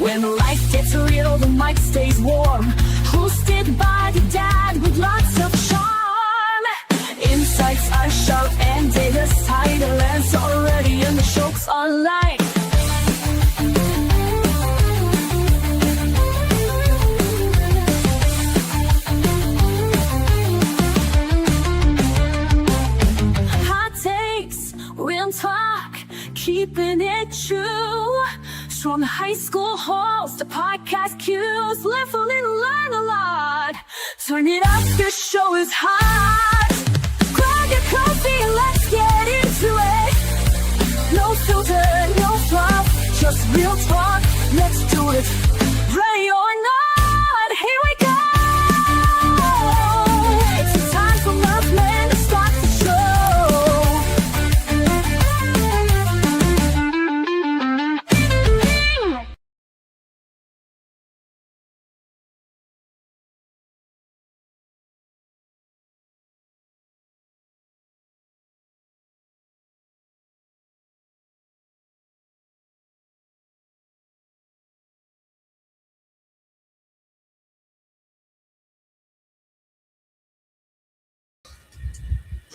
When life gets real, the mic stays warm. Hosted by the dad with lots of charm. Insights are sharp and data's tight. Lance already and the joke's online. Hot takes, real talk, keeping it true. From high school halls to podcast cues, live a little, learn a lot. Turn it up, this show is hot. Grab your coffee, let's get into it. No filter, no fluff, just real talk. Let's do it. Ready or not, here we go. It's time for Murph Man to start the show.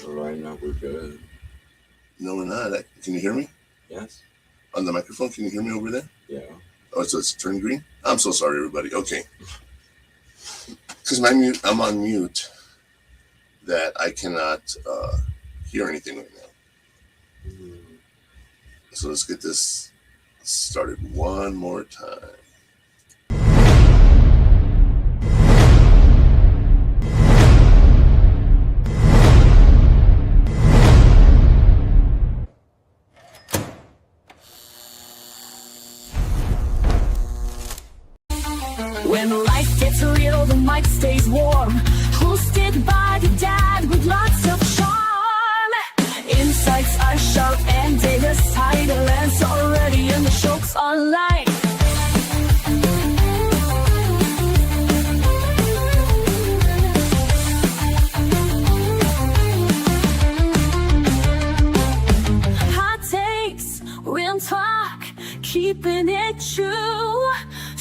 Right now we're good. No, we're not. Can you hear me? Yes. On the microphone, can you hear me over there? Yeah. Oh, so it's turned green? I'm so sorry, everybody. Okay. Because I'm on mute, that I cannot hear anything right now. So let's get this started one more time. When life gets real, the mic stays warm. Hosted by the dad with lots of charm. Insights are sharp and data's tight. Lance already and the joke's online. Hot takes, real talk, keeping it true.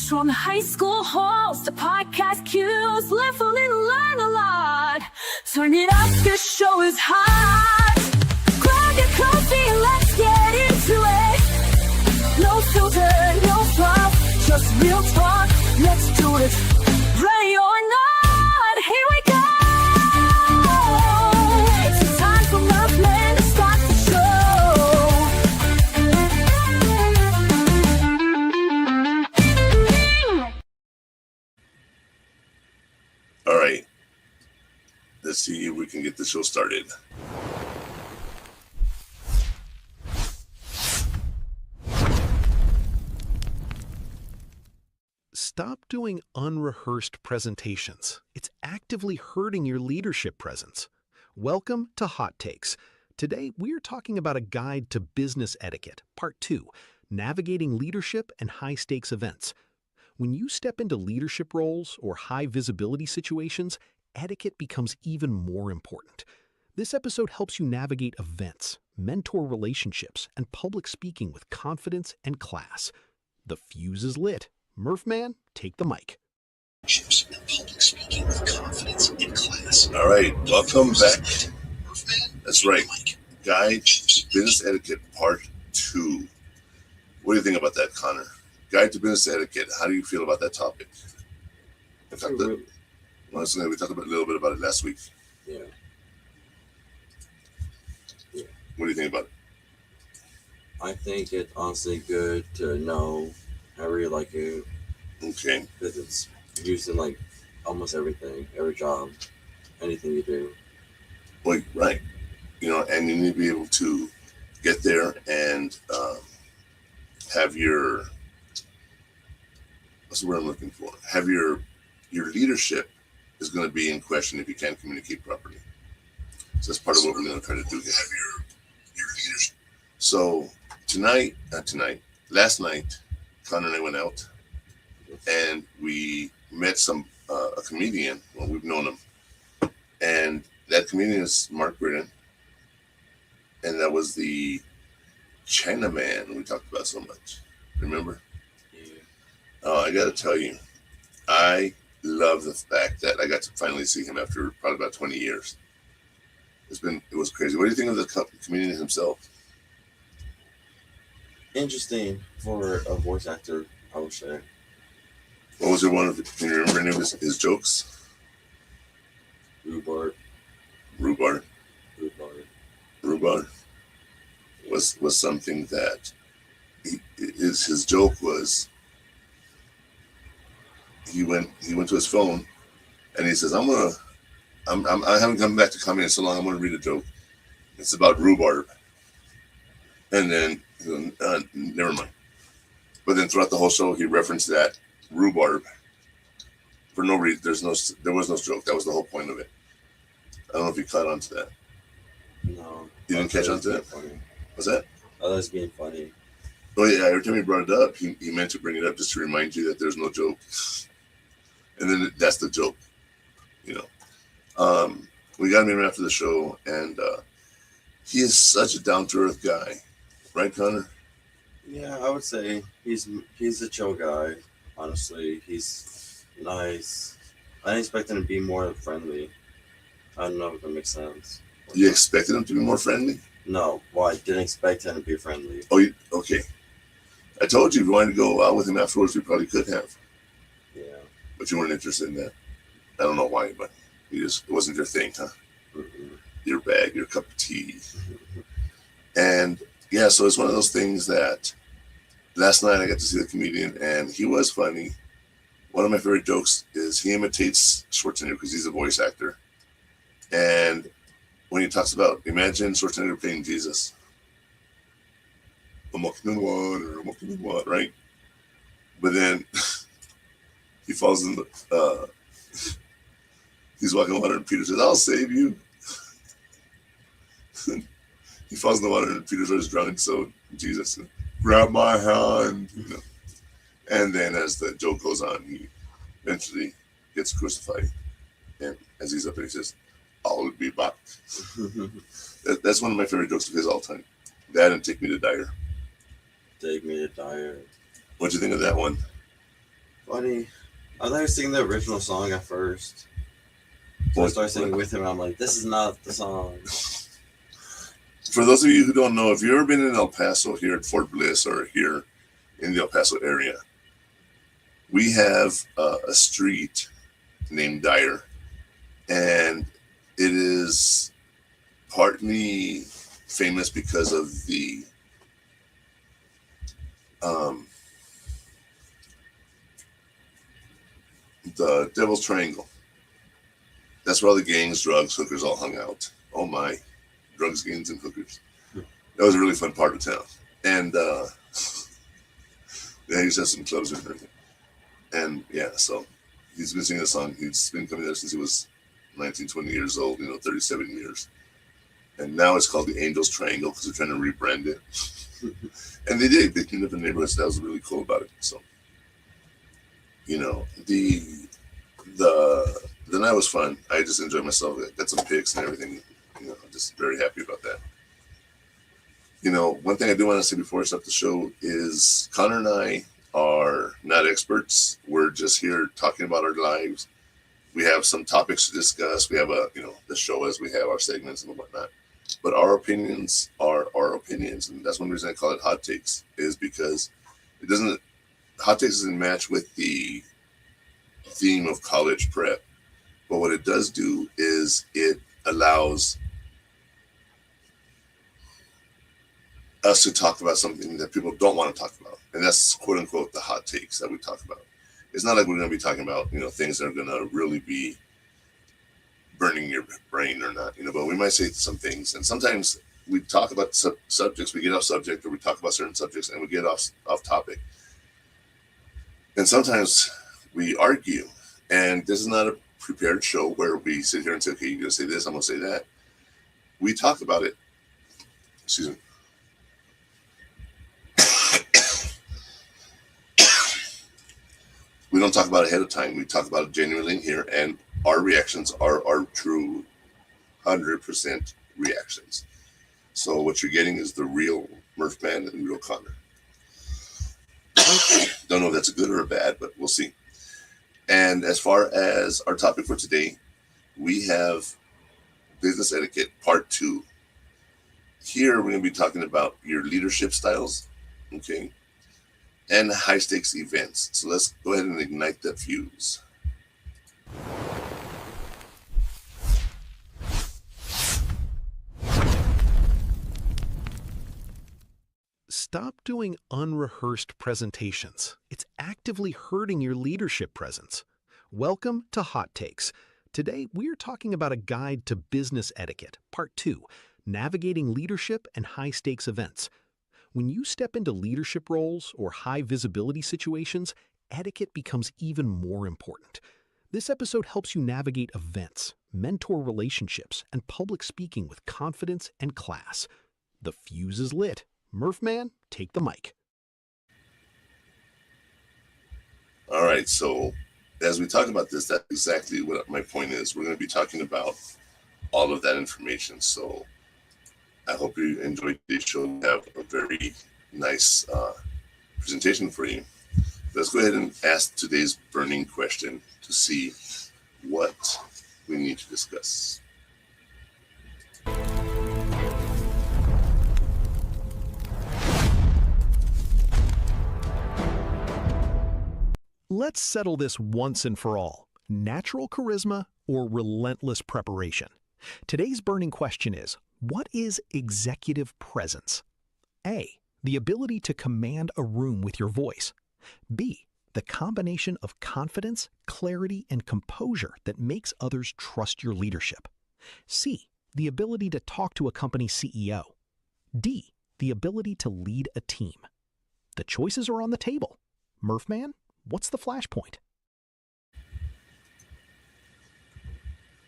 From high school halls to podcast cues, live a little, learn a lot. Turn it up, this show is hot. Grab your coffee, let's get into it. No filter, no fluff, just real talk. Let's do it. Ready or not, here we go. It's time for Murph Man to start the show. All right. Let's see if we can get the show started. Stop doing unrehearsed presentations. It's actively hurting your leadership presence. Welcome to Hot Takes. Today, we're talking about a guide to business etiquette, Part 2, navigating leadership and high-stakes events. When you step into leadership roles or high-visibility situations, etiquette becomes even more important. This episode helps you navigate events, mentor relationships, and public speaking with confidence and class. The fuse is lit. Murphman, take the mic. And public speaking with confidence and class. All right. Welcome back. That's right. Guide to Business Etiquette Part 2. What do you think about that, Connor? Guide to Business Etiquette. How do you feel about that topic? We talked a little bit about it last week. Yeah. What do you think about it? I think it's honestly good to know how you like it, Okay. because it's used in like almost everything, every job, anything you do. Well, right. And you need to be able to get there and have your, what's the word I'm looking for? Have your leadership is going to be in question if you can't communicate properly. So that's part of what we're going to try to do here. Have your leadership. So last night, Connor and I went out and we met a comedian. Well, we've known him. And that comedian is Mark Britton. And that was the Chinaman we talked about so much. Remember? I got to tell you, I love the fact that I got to finally see him after probably about 20 years. It was crazy. What do you think of the comedian himself? Interesting for a voice actor, I would say. What was it? Can you remember any of his jokes? Rhubarb. Rhubarb. Rhubarb. Rhubarb was something that his joke was. He went to his phone, and he says, I haven't come back to comedy in so long. I'm gonna read a joke. It's about rhubarb, and then never mind. But then throughout the whole show, he referenced that rhubarb for no reason. There was no joke. That was the whole point of it. I don't know if you caught on to that. No. You didn't catch on to that? Funny. What's that? Oh, that's being funny. Oh yeah, every time he brought it up, he meant to bring it up just to remind you that there's no joke. And then that's the joke, you know. We got him in after the show, and he is such a down-to-earth guy. Right, Connor? Yeah, I would say he's a chill guy. Honestly, he's nice. I didn't expect him to be more friendly. I don't know if that makes sense. You expected him to be more friendly? No, well, I didn't expect him to be friendly. Oh, okay. I told you if you wanted to go out with him afterwards, we probably could have. Yeah. But you weren't interested in that. I don't know why, but it wasn't your thing, huh? Mm-hmm. Your bag, your cup of tea. And yeah, so it's one of those things that last night I got to see the comedian, and he was funny. One of my favorite jokes is he imitates Schwarzenegger because he's a voice actor. And when he talks about, imagine Schwarzenegger playing Jesus. I'm walking in the water, right? But then he falls in the, he's walking in the water, and Peter says, I'll save you. He falls in the water, and Peter starts drowning, so Jesus, grab my hand. You know? And then as the joke goes on, he eventually gets crucified. And as he's up there, he says, I'll be back. That's one of my favorite jokes of his all time. That and Take Me to Dyer. Take Me to Dyer. What'd you think of that one? Funny. I thought he was singing the original song at first. So I started singing with him, and I'm like, this is not the song. For those of you who don't know, if you've ever been in El Paso here at Fort Bliss or here in the El Paso area, we have a street named Dyer, and it is partly famous because of the Devil's Triangle. That's where all the gangs, drugs, hookers all hung out. Oh my, drugs, gangs, and hookers. That was a really fun part of town. And yeah, he used to have some clubs and everything. And yeah, so he's been singing a song. He's been coming there since he was 19, 20 years old, 37 years. And now it's called the Angel's Triangle because they're trying to rebrand it. And they did. They cleaned up the neighborhoods. That was really cool about it. So, the night was fun. I just enjoyed myself. I got some pics and everything. I'm just very happy about that. One thing I do want to say before I start the show is Connor and I are not experts. We're just here talking about our lives. We have some topics to discuss. We have the show as we have our segments and whatnot. But our opinions are our opinions. And that's one reason I call it hot takes, is because hot takes doesn't match with the theme of college prep. But what it does do is it allows us to talk about something that people don't want to talk about. And that's quote unquote the hot takes that we talk about. It's not like we're going to be talking about, things that are going to really be burning your brain or not, but we might say some things. And sometimes we talk about subjects, we get off subject, or we talk about certain subjects and we get off topic. And sometimes we argue. And this is not a prepared show where we sit here and say, okay, you're going to say this, I'm going to say that. We talk about it. Excuse me. We don't talk about it ahead of time. We talk about it genuinely here, and our reactions are our true 100% reactions. So what you're getting is the real Murph Man and the real Connor. Don't Don't know if that's a good or a bad, but we'll see. And as far as our topic for today, we have Business Etiquette Part 2. Here we're going to be talking about your leadership styles, okay, and high stakes events. So let's go ahead and ignite that fuse. Stop doing unrehearsed presentations. It's actively hurting your leadership presence. Welcome to Hot Takes. Today, we're talking about a guide to business etiquette, Part 2, navigating leadership and high-stakes events. When you step into leadership roles or high-visibility situations, etiquette becomes even more important. This episode helps you navigate events, mentor relationships, and public speaking with confidence and class. The fuse is lit. Murph Man, take the mic. All right, so as we talk about this, that's exactly what my point is. We're going to be talking about all of that information. So I hope you enjoyed this show. We have a very nice presentation for you. Let's go ahead and ask today's burning question to see what we need to discuss. Let's settle this once and for all. Natural charisma or relentless preparation? Today's burning question is, what is executive presence? A, the ability to command a room with your voice. B, the combination of confidence, clarity, and composure that makes others trust your leadership. C, the ability to talk to a company's CEO. D, the ability to lead a team. The choices are on the table. Murph Man, what's the flashpoint?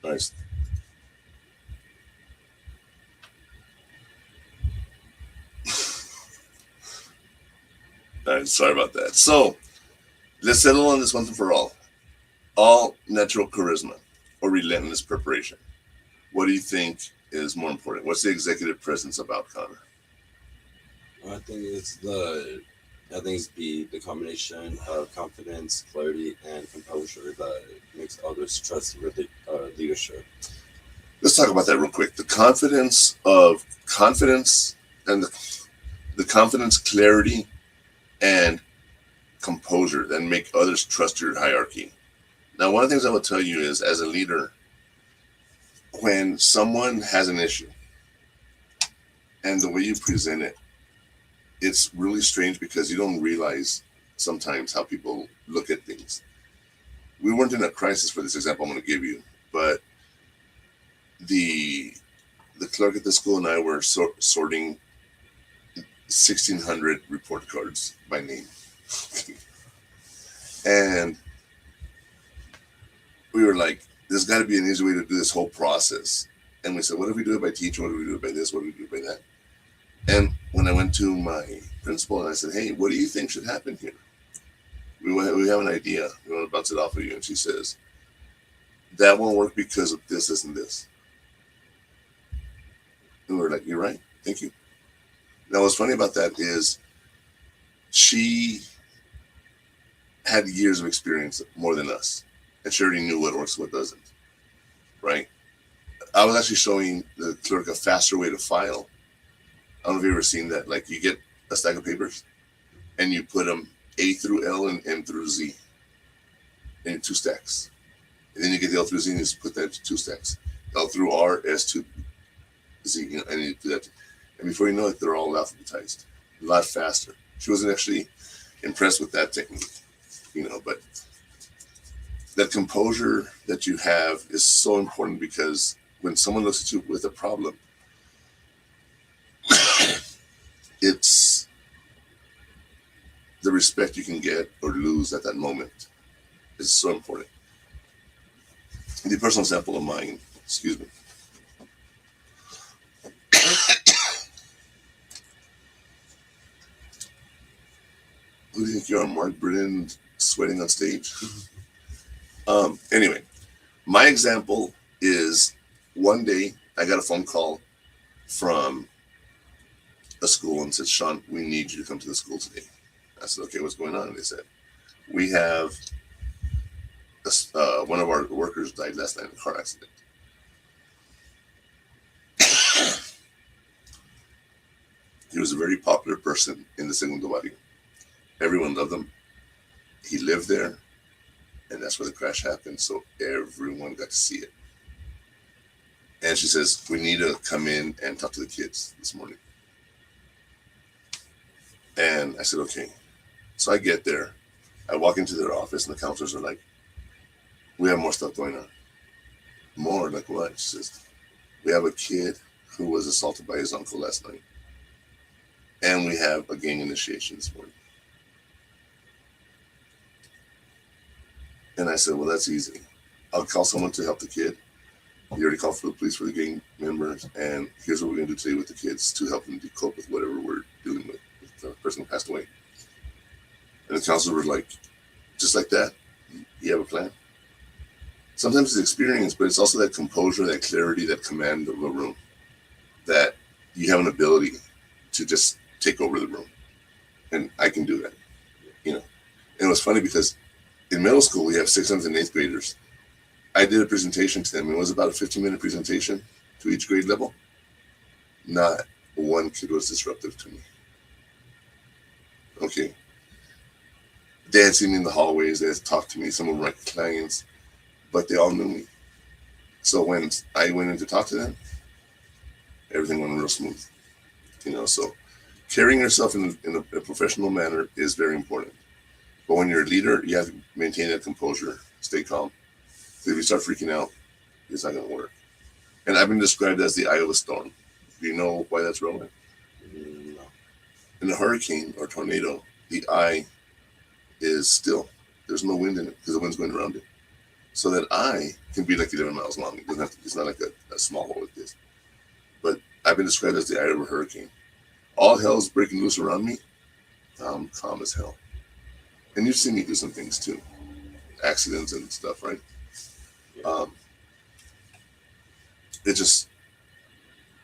Nice. All right, sorry about that. So let's settle on this once and for all. All natural charisma or relentless preparation. What do you think is more important? What's the executive presence about, Connor? I think it's the combination of confidence, clarity, and composure that makes others trust your leadership. Let's talk about that real quick. The confidence and the confidence, clarity, and composure that make others trust your hierarchy. Now, one of the things I will tell you is, as a leader, when someone has an issue and the way you present it, it's really strange because you don't realize sometimes how people look at things. We weren't in a crisis for this example I'm going to give you, but the clerk at the school and I were sorting 1,600 report cards by name. And we were like, there's got to be an easy way to do this whole process. And we said, what if we do it by teacher? What if we do it by this? What if we do it by that? And when I went to my principal and I said, hey, what do you think should happen here? We have an idea. We want to bounce it off of you. And she says, that won't work because of this, this, and this. And we were like, you're right. Thank you. Now, what's funny about that is she had years of experience, more than us. And she already knew what works, what doesn't. Right? I was actually showing the clerk a faster way to file. I don't know if you've ever seen that. Like, you get a stack of papers and you put them A through L and M through Z in 2 stacks. And then you get the L through Z and you just put that into 2 stacks. L through R, S to Z, and you do that. And before you know it, they're all alphabetized. A lot faster. She wasn't actually impressed with that technique, but that composure that you have is so important, because when someone looks at you with a problem, it's the respect you can get or lose at that moment is so important. The personal example of mine, excuse me. Who do you think you are, Mark Britton, sweating on stage? Anyway, my example is, one day I got a phone call from a school and said, Sean, we need you to come to the school today. I said, okay, what's going on? And they said, we have one of our workers died last night in a car accident. He was a very popular person in the Segundo Barrio. Everyone loved him. He lived there, and that's where the crash happened, so everyone got to see it. And she says, we need to come in and talk to the kids this morning. And I said, okay. So I get there. I walk into their office, and the counselors are like, we have more stuff going on. More? Like what? She says, we have a kid who was assaulted by his uncle last night. And we have a gang initiation this morning. And I said, well, that's easy. I'll call someone to help the kid. You already called for the police for the gang members. And here's what we're going to do today with the kids to help them cope with whatever we're dealing with the person who passed away. And the counselors were like, just like that, you have a plan? Sometimes it's experience, but it's also that composure, that clarity, that command of a room, that you have an ability to just take over the room. And I can do that, you know. And it was funny because in middle school, we have 6th and 8th graders. I did a presentation to them. It was about a 15-minute presentation to each grade level. Not one kid was disruptive to me. Okay. They had seen me in the hallways. They had talked to me. Some of my clients, but they all knew me. So when I went in to talk to them, everything went real smooth. You know, so carrying yourself in a professional manner is very important. But when you're a leader, you have to maintain that composure, stay calm. If you start freaking out, it's not going to work. And I've been described as the eye of a storm. Do you know why that's relevant? No. In a hurricane or tornado, the eye is still. There's no wind in it because the wind's going around it. So that eye can be like 11 miles long. It doesn't have to, it's not like a small hole like this. But I've been described as the eye of a hurricane. All hell's breaking loose around me. I'm calm as hell. And you've seen me do some things too. Accidents and stuff, right?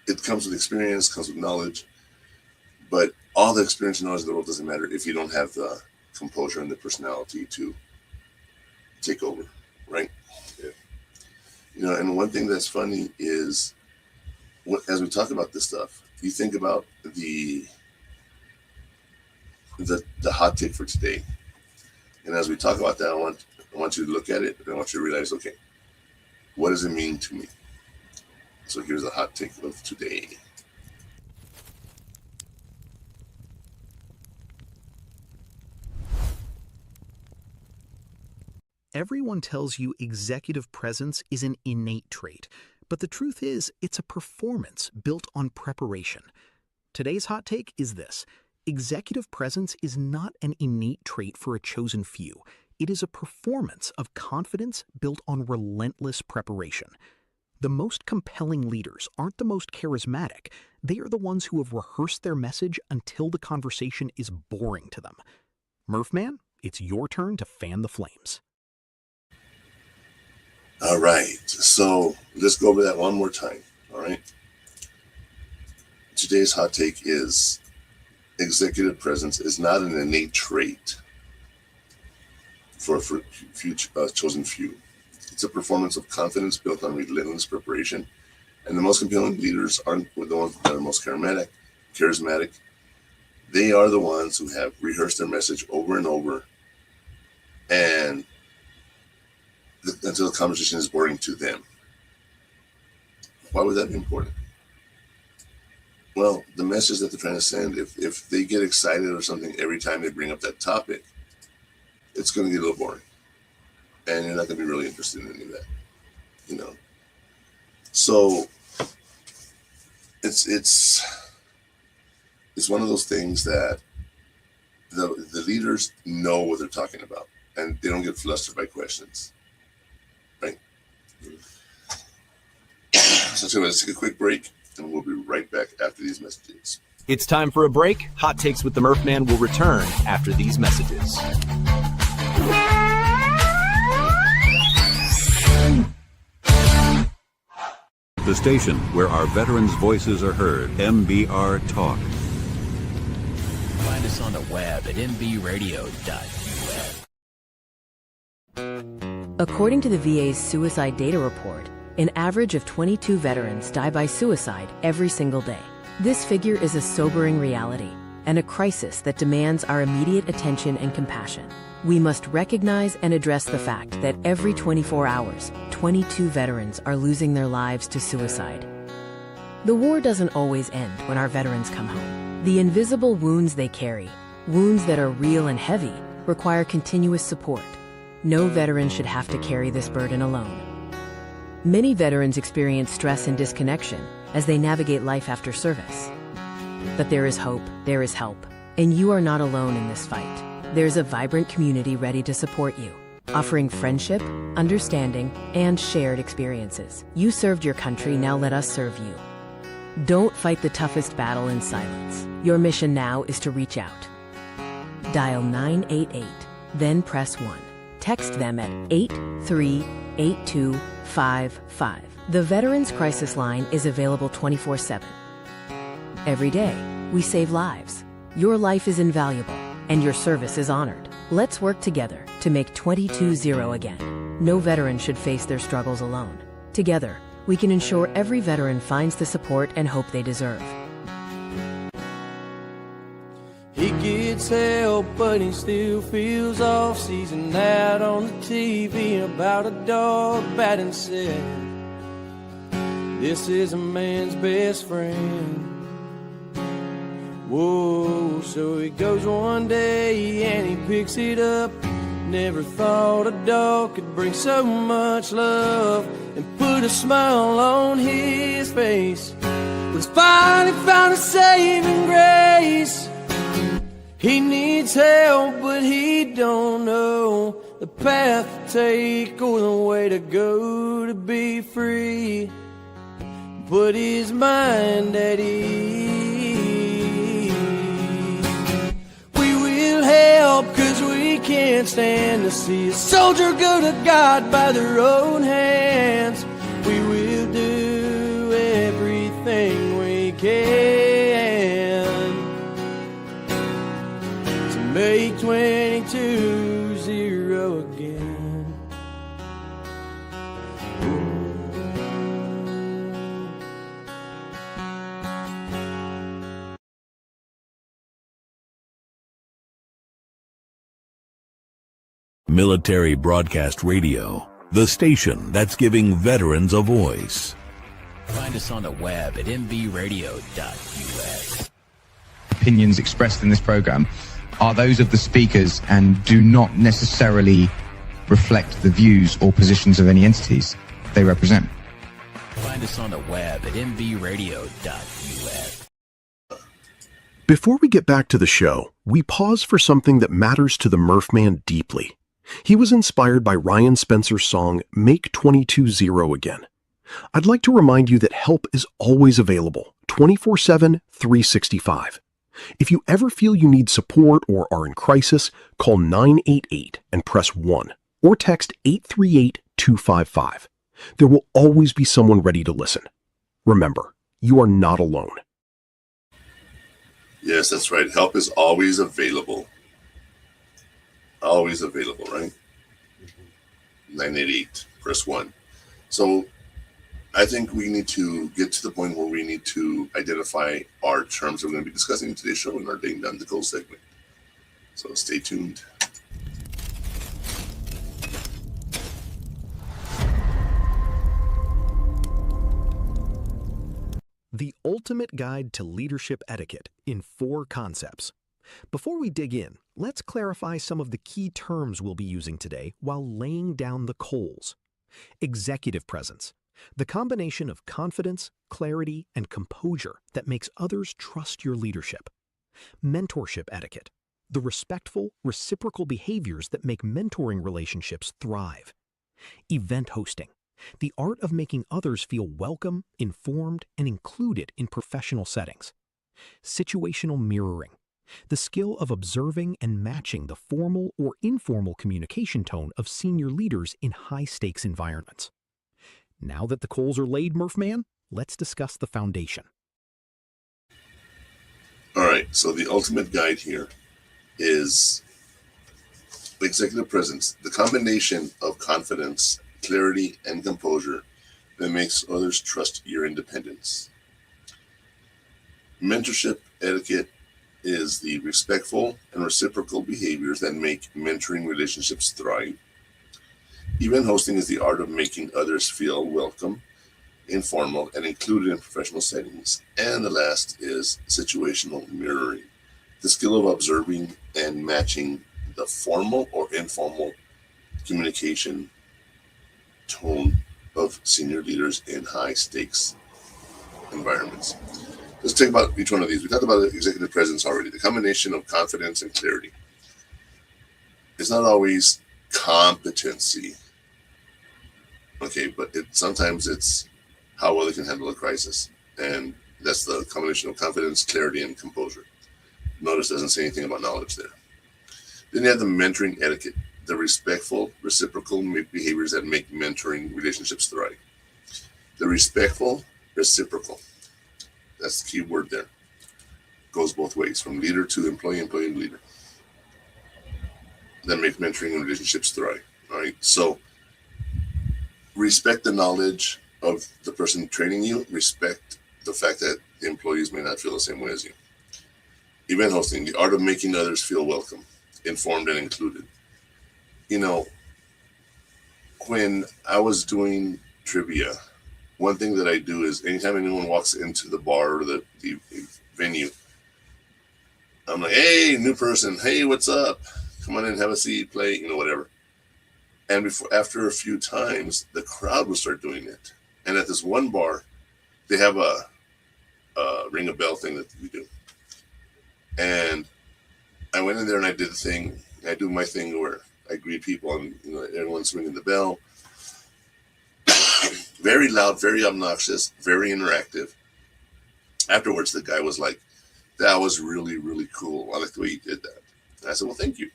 It comes with experience, comes with knowledge. But all the experience and knowledge in the world doesn't matter if you don't have the composure and the personality to take over, right? Yeah. You know, and one thing that's funny is, as we talk about this stuff, you think about the hot take for today. And as we talk about that, I want you to look at it, and I want you to realize, okay, what does it mean to me? So here's the hot take of today. Everyone tells you executive presence is an innate trait, but the truth is it's a performance built on preparation. Today's hot take is this: executive presence is not an innate trait for a chosen few. It is a performance of confidence built on relentless preparation. The most compelling leaders aren't the most charismatic. They are the ones who have rehearsed their message until the conversation is boring to them. Murphman, it's your turn to fan the flames. All right, so let's go over that one more time, all right? Today's hot take is executive presence is not an innate trait for chosen few. It's a performance of confidence built on relentless preparation. And the most compelling leaders aren't the ones that are most charismatic. They are the ones who have rehearsed their message over and over, and until the conversation is boring to them. Why would that be important? Well, the message that they're trying to send, if they get excited or something every time they bring up that topic, it's going to get a little boring. And you're not going to be really interested in any of that, you know. So it's one of those things that the leaders know what they're talking about, and they don't get flustered by questions, right? So let's take a quick break, and we'll be right back after these messages. It's time for a break. Hot Takes with the Murphman will return after these messages. The station where our veterans' voices are heard. MBR Talk. Find us us on the web at mbradio.us. According to the VA's Suicide Data Report, an average of 22 veterans die by suicide every single day. This figure is a sobering reality and a crisis that demands our immediate attention and compassion. We must recognize and address the fact that every 24 hours, 22 veterans are losing their lives to suicide. The war doesn't always end when our veterans come home. The invisible wounds they carry, wounds that are real and heavy, require continuous support. No veteran should have to carry this burden alone. Many veterans experience stress and disconnection as they navigate life after service. But there is hope, there is help, and you are not alone in this fight. There's a vibrant community ready to support you, offering friendship, understanding, and shared experiences. You served your country, now let us serve you. Don't fight the toughest battle in silence. Your mission now is to reach out. Dial 988, then press 1. Text them at 838255. The Veterans Crisis Line is available 24/7. Every day, we save lives. Your life is invaluable, and your service is honored. Let's work together to make 22-0 again. No veteran should face their struggles alone. Together, we can ensure every veteran finds the support and hope they deserve. He gets help, but he still feels off. Sees an ad on the TV about a dog batting said, "This is a man's best friend." Whoa, so he goes one day and he picks it up. Never thought a dog could bring so much love and put a smile on his face. He's finally found a saving grace. He needs help, but he don't know the path to take or the way to go to be free. Put his mind at ease. We will help, 'cause we can't stand to see a soldier go to God by their own hands. We will do everything we can make 22-0 again. Military Broadcast Radio, the station that's giving veterans a voice. Find us on the web at mbradio.us. Opinions expressed in this program are those of the speakers and do not necessarily reflect the views or positions of any entities they represent. Find us on the web at mbradio.us. Before we get back to the show, we pause for something that matters to the Murphman deeply. He was inspired by Ryan Spencer's song, Make 22-0 Again. I'd like to remind you that help is always available, 24/7, 365. If you ever feel you need support or are in crisis, call 988 and press 1, or text 838-255. There will always be someone ready to listen. Remember, you are not alone. Yes, that's right. Help is always available. Always available, right? 988, press 1. So I think we need to get to the point where we need to identify our terms that we're going to be discussing in today's show in our Ding Down the Goal segment. So stay tuned. The ultimate guide to leadership etiquette in 4 concepts. Before we dig in, let's clarify some of the key terms we'll be using today while laying down the coals. Executive presence, the combination of confidence, clarity, and composure that makes others trust your leadership. Mentorship etiquette, the respectful, reciprocal behaviors that make mentoring relationships thrive. Event hosting, the art of making others feel welcome, informed, and included in professional settings. Situational mirroring, the skill of observing and matching the formal or informal communication tone of senior leaders in high-stakes environments. Now that the coals are laid, Murphman, let's discuss the foundation. All right, so the ultimate guide here is executive presence, the combination of confidence, clarity, and composure that makes others trust your independence. Mentorship etiquette is the respectful and reciprocal behaviors that make mentoring relationships thrive. Event hosting is the art of making others feel welcome, informal, and included in professional settings. And the last is situational mirroring, the skill of observing and matching the formal or informal communication tone of senior leaders in high-stakes environments. Let's talk about each one of these. We talked about executive presence already, the combination of confidence and clarity. It's not always competency, okay, but sometimes it's how well they can handle a crisis. And that's the combination of confidence, clarity, and composure. Notice doesn't say anything about knowledge there. Then you have the mentoring etiquette, the respectful, reciprocal behaviors that make mentoring relationships thrive. The respectful, reciprocal. That's the key word there. Goes both ways, from leader to employee, employee to leader. That make mentoring relationships thrive. All right. So respect the knowledge of the person training you. Respect the fact that the employees may not feel the same way as you. Event hosting, the art of making others feel welcome, informed, and included. You know, when I was doing trivia, one thing that I do is anytime anyone walks into the bar or the venue, I'm like, hey, new person, hey, what's up? Come on in, have a seat, play, whatever. And after a few times, the crowd will start doing it. And at this one bar, they have a ring a bell thing that we do. And I went in there and I did the thing. I do my thing where I greet people and everyone's ringing the bell. Very loud, very obnoxious, very interactive. Afterwards, the guy was like, that was really, really cool. I like the way you did that. And I said, well, thank you.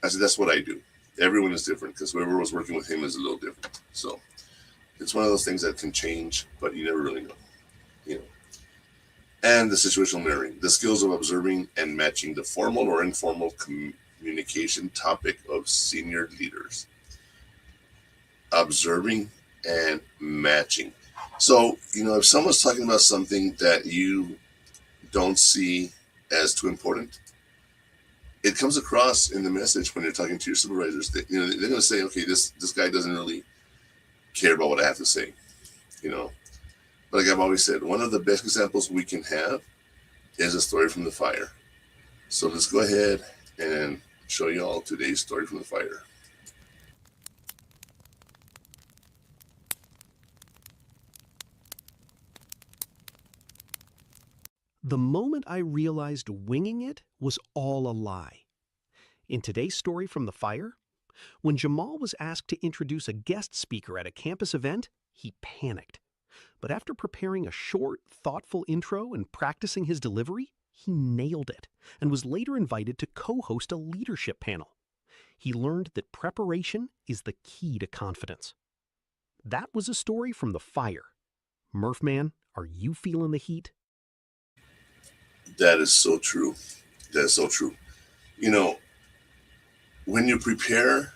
I said, that's what I do. Everyone is different because whoever was working with him is a little different. So it's one of those things that can change, but you never really know. And the situational mirroring, the skills of observing and matching the formal or informal communication topic of senior leaders. Observing and matching. So, if someone's talking about something that you don't see as too important, it comes across in the message when you're talking to your supervisors that, they're going to say, okay, this guy doesn't really care about what I have to say, But like I've always said, one of the best examples we can have is a story from the fire. So let's go ahead and show you all today's story from the fire. The moment I realized winging it was all a lie. In today's story from the fire, when Jamal was asked to introduce a guest speaker at a campus event, he panicked. But after preparing a short, thoughtful intro and practicing his delivery, he nailed it and was later invited to co-host a leadership panel. He learned that preparation is the key to confidence. That was a story from the fire. Murphman, are you feeling the heat? That is so true. That is so true. When you prepare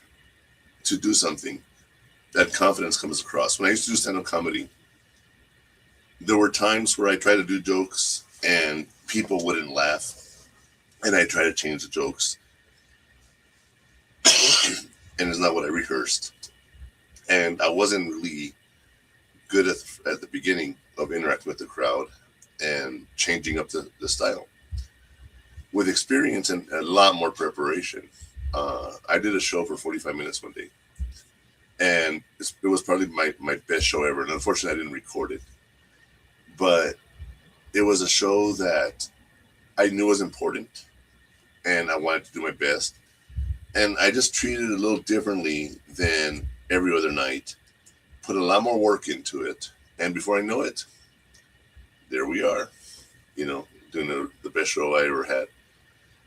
to do something, that confidence comes across. When I used to do stand-up comedy, there were times where I tried to do jokes and people wouldn't laugh. And I tried to change the jokes. And it's not what I rehearsed. And I wasn't really good at the beginning of interacting with the crowd and changing up the style. With experience and a lot more preparation, I did a show for 45 minutes one day. And it was probably my best show ever. And unfortunately, I didn't record it. But it was a show that I knew was important. And I wanted to do my best. And I just treated it a little differently than every other night. Put a lot more work into it. And before I know it, there we are, doing the best show I ever had.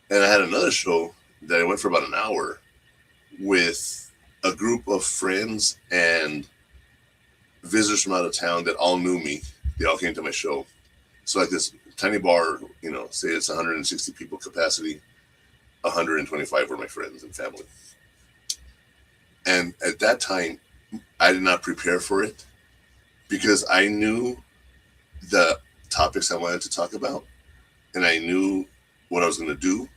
And I had another show that I went for about an hour with a group of friends and visitors from out of town that all knew me. They all came to my show. So like this tiny bar, say it's 160 people capacity, 125 were my friends and family. And at that time, I did not prepare for it because I knew the topics I wanted to talk about and I knew what I was going to do,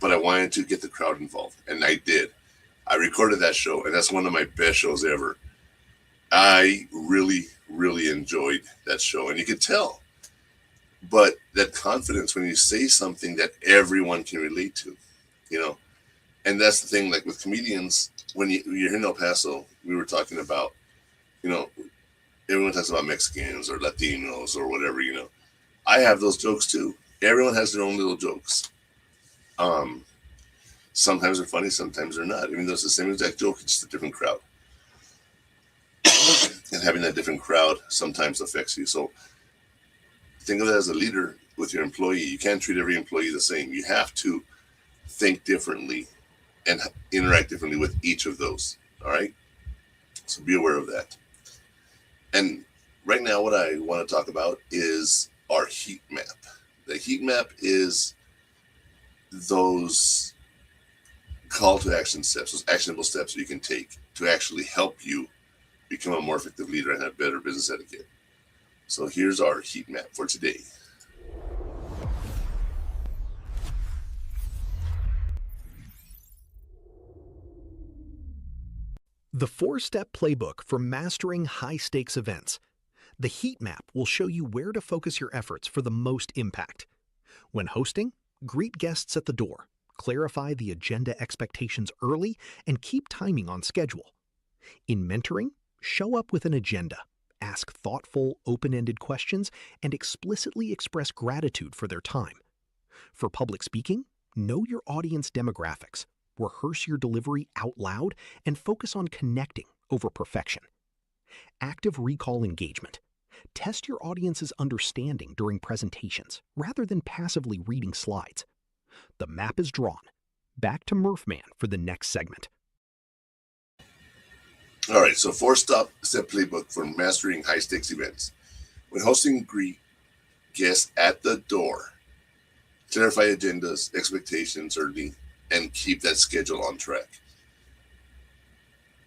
but I wanted to get the crowd involved. And I did. I recorded that show, and that's one of my best shows ever. I really, really enjoyed that show, and you could tell. But that confidence when you say something that everyone can relate to, you know, and that's the thing, like with comedians, when you're in El Paso, we were talking about, you know, everyone talks about Mexicans or Latinos or whatever, you know. I have those jokes too. Everyone has their own little jokes. Sometimes they're funny, sometimes they're not. Even though it's the same exact joke, it's just a different crowd. And having that different crowd sometimes affects you. So think of that as a leader with your employee. You can't treat every employee the same. You have to think differently and interact differently with each of those. All right? So be aware of that. And right now, what I want to talk about is our heat map. The heat map is those call to action steps, those actionable steps you can take to actually help you become a more effective leader and have better business etiquette. So here's our heat map for today. The 4-step playbook for mastering high-stakes events. The heat map will show you where to focus your efforts for the most impact. When hosting, greet guests at the door, clarify the agenda expectations early, and keep timing on schedule. In mentoring, show up with an agenda, ask thoughtful, open-ended questions, and explicitly express gratitude for their time. For public speaking, know your audience demographics, rehearse your delivery out loud, and focus on connecting over perfection. Active recall engagement. Test your audience's understanding during presentations rather than passively reading slides. The map is drawn. Back to Murphman for the next segment. All right, so 4-step playbook for mastering high-stakes events. When hosting, greet guests at the door. Clarify agendas, expectations early, and keep that schedule on track.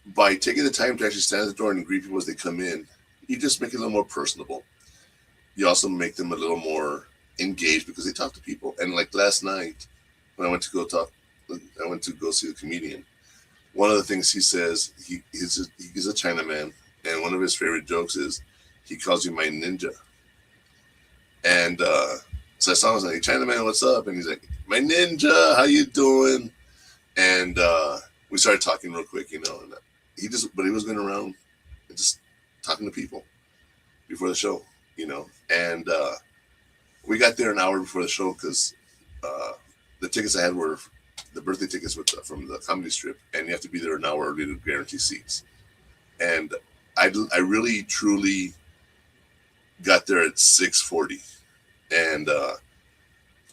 By taking the time to actually stand at the door and greet people as they come in, you just make it a little more personable. You also make them a little more engaged because they talk to people. And like last night, when I went to go see the comedian, one of the things he says, he's a Chinaman, and one of his favorite jokes is he calls you my ninja. And so I saw him, I was like, Chinaman, what's up? And he's like, my ninja, how you doing? And we started talking real quick, you know, and but he was going around and just talking to people before the show, you know. And we got there an hour before the show because the tickets I had were the birthday tickets from the comedy strip, and you have to be there an hour early to guarantee seats. And I really truly got there at 6:40, and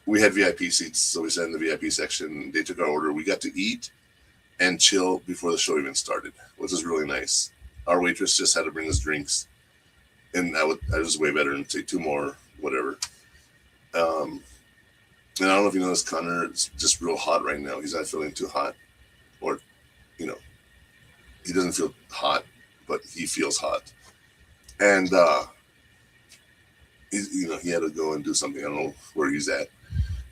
we had VIP seats, so we sat in the VIP section. They took our order. We got to eat and chill before the show even started, which was really nice. Our waitress just had to bring us drinks, and I was way better and take 2 more, whatever. And I don't know if you noticed, Connor, it's just real hot right now. He's not feeling too hot, or, you know, he doesn't feel hot, but he feels hot. And he had to go and do something. I don't know where he's at,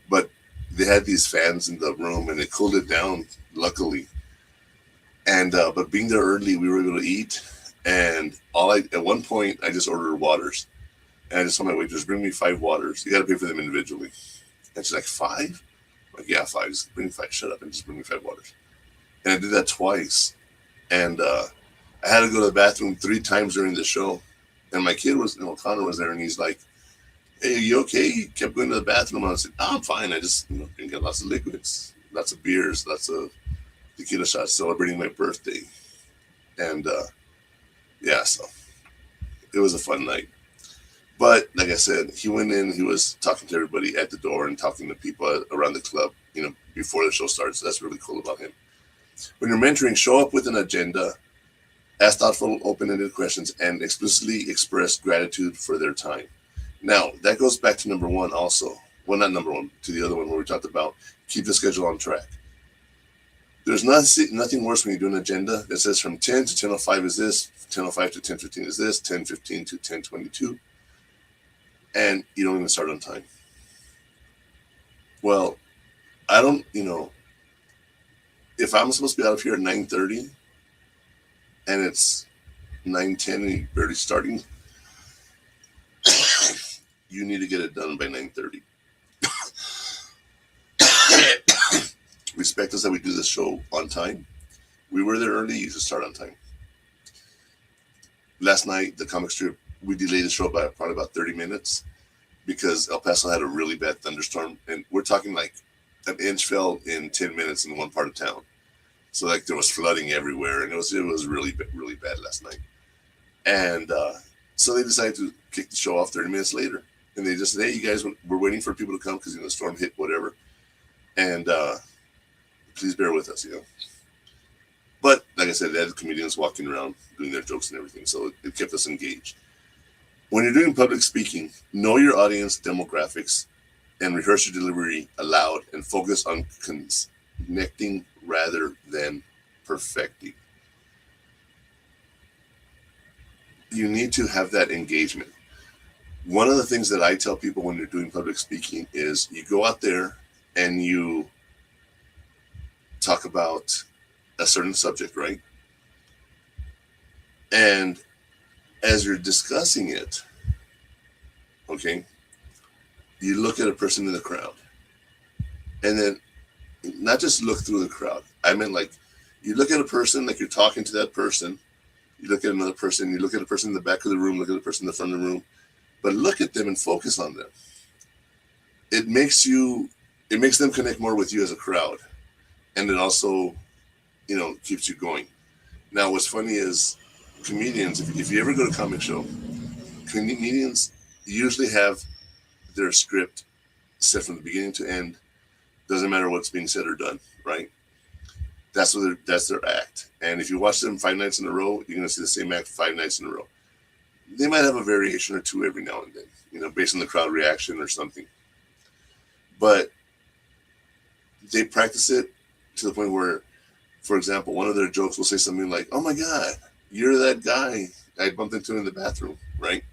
but they had these fans in the room, and it cooled it down, luckily. And but being there early, we were able to eat. And at one point, I just ordered waters, and I just told my waitress, bring me 5 waters. You got to pay for them individually. And she's like, 5? I'm like, yeah, 5. Just bring me 5. Shut up and just bring me 5 waters. And I did that twice. And I had to go to the bathroom 3 times during the show. And my kid Connor was there, and he's like, hey, are you okay? He kept going to the bathroom. And I said, I'm fine. I just didn't get lots of liquids, lots of beers, lots of tequila shots celebrating my birthday. And yeah, so it was a fun night. But like I said, he went in, he was talking to everybody at the door and talking to people around the club, before the show starts. So that's really cool about him. When you're mentoring, show up with an agenda, ask thoughtful, open-ended questions, and explicitly express gratitude for their time. Now, that goes back to number 1 also. Well, not number 1, to the other one where we talked about keep the schedule on track. There's nothing worse when you do an agenda that says from 10 to 10:05 is this, 10:05 to 10:15 is this, 10:15 to 10:22, and you don't even start on time. Well, I don't, if I'm supposed to be out of here at 9:30 and it's 9:10 and you're barely starting, you need to get it done by 9:30. Respect us that we do this show on time. We were there early, you should start on time. Last night, the comic strip, we delayed the show by probably about 30 minutes because El Paso had a really bad thunderstorm. And we're talking like an inch fell in 10 minutes in one part of town. So like there was flooding everywhere, and it was really bad last night. And so they decided to kick the show off 30 minutes later. And they just said, hey, you guys, we're waiting for people to come because the storm hit, whatever. And please bear with us, But like I said, they had comedians walking around doing their jokes and everything, so it kept us engaged. When you're doing public speaking, know your audience demographics and rehearse your delivery aloud and focus on connecting rather than perfecting. You need to have that engagement. One of the things that I tell people when you're doing public speaking is you go out there and you talk about a certain subject, right? And as you're discussing it, okay, you look at a person in the crowd, and then not just look through the crowd. I meant like you look at a person, like you're talking to that person, you look at another person, you look at a person in the back of the room, look at the person in the front of the room, but look at them and focus on them. It makes them connect more with you as a crowd. And it also, keeps you going. Now, what's funny is comedians, if you ever go to a comic show, comedians usually have their script set from the beginning to end. Doesn't matter what's being said or done, right? That's their act. And if you watch them 5 nights in a row, you're going to see the same act 5 nights in a row. They might have a variation or two every now and then, based on the crowd reaction or something. But they practice it to the point where, for example, one of their jokes will say something like, oh my God, you're that guy I bumped into in the bathroom, right?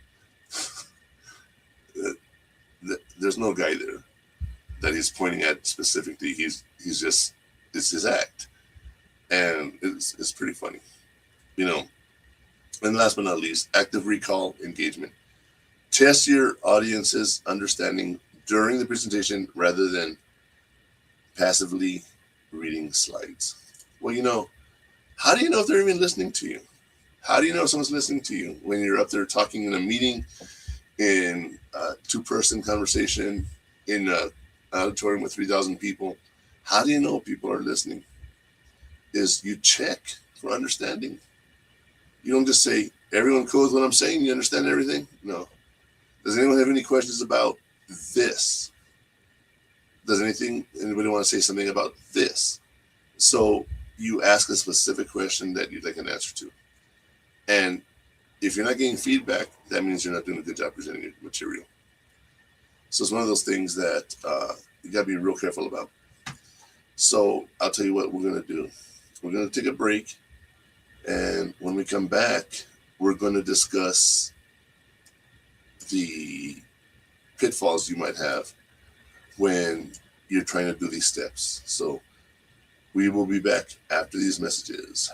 There's no guy there that he's pointing at specifically. He's just, it's his act. And it's pretty funny, And last but not least, active recall engagement. Test your audience's understanding during the presentation rather than passively reading slides. Well, how do you know if they're even listening to you? How do you know if someone's listening to you when you're up there talking in a meeting, in a 2-person conversation, in an auditorium with 3,000 people? How do you know people are listening? Is you check for understanding. You don't just say, everyone cool with what I'm saying? You understand everything? No. Does anyone have any questions about this? Does anybody want to say something about this? So you ask a specific question that you'd like an answer to. And if you're not getting feedback, that means you're not doing a good job presenting your material. So it's one of those things that you got to be real careful about. So I'll tell you what we're going to do. We're going to take a break. And when we come back, we're going to discuss the pitfalls you might have when you're trying to do these steps. So we will be back after these messages.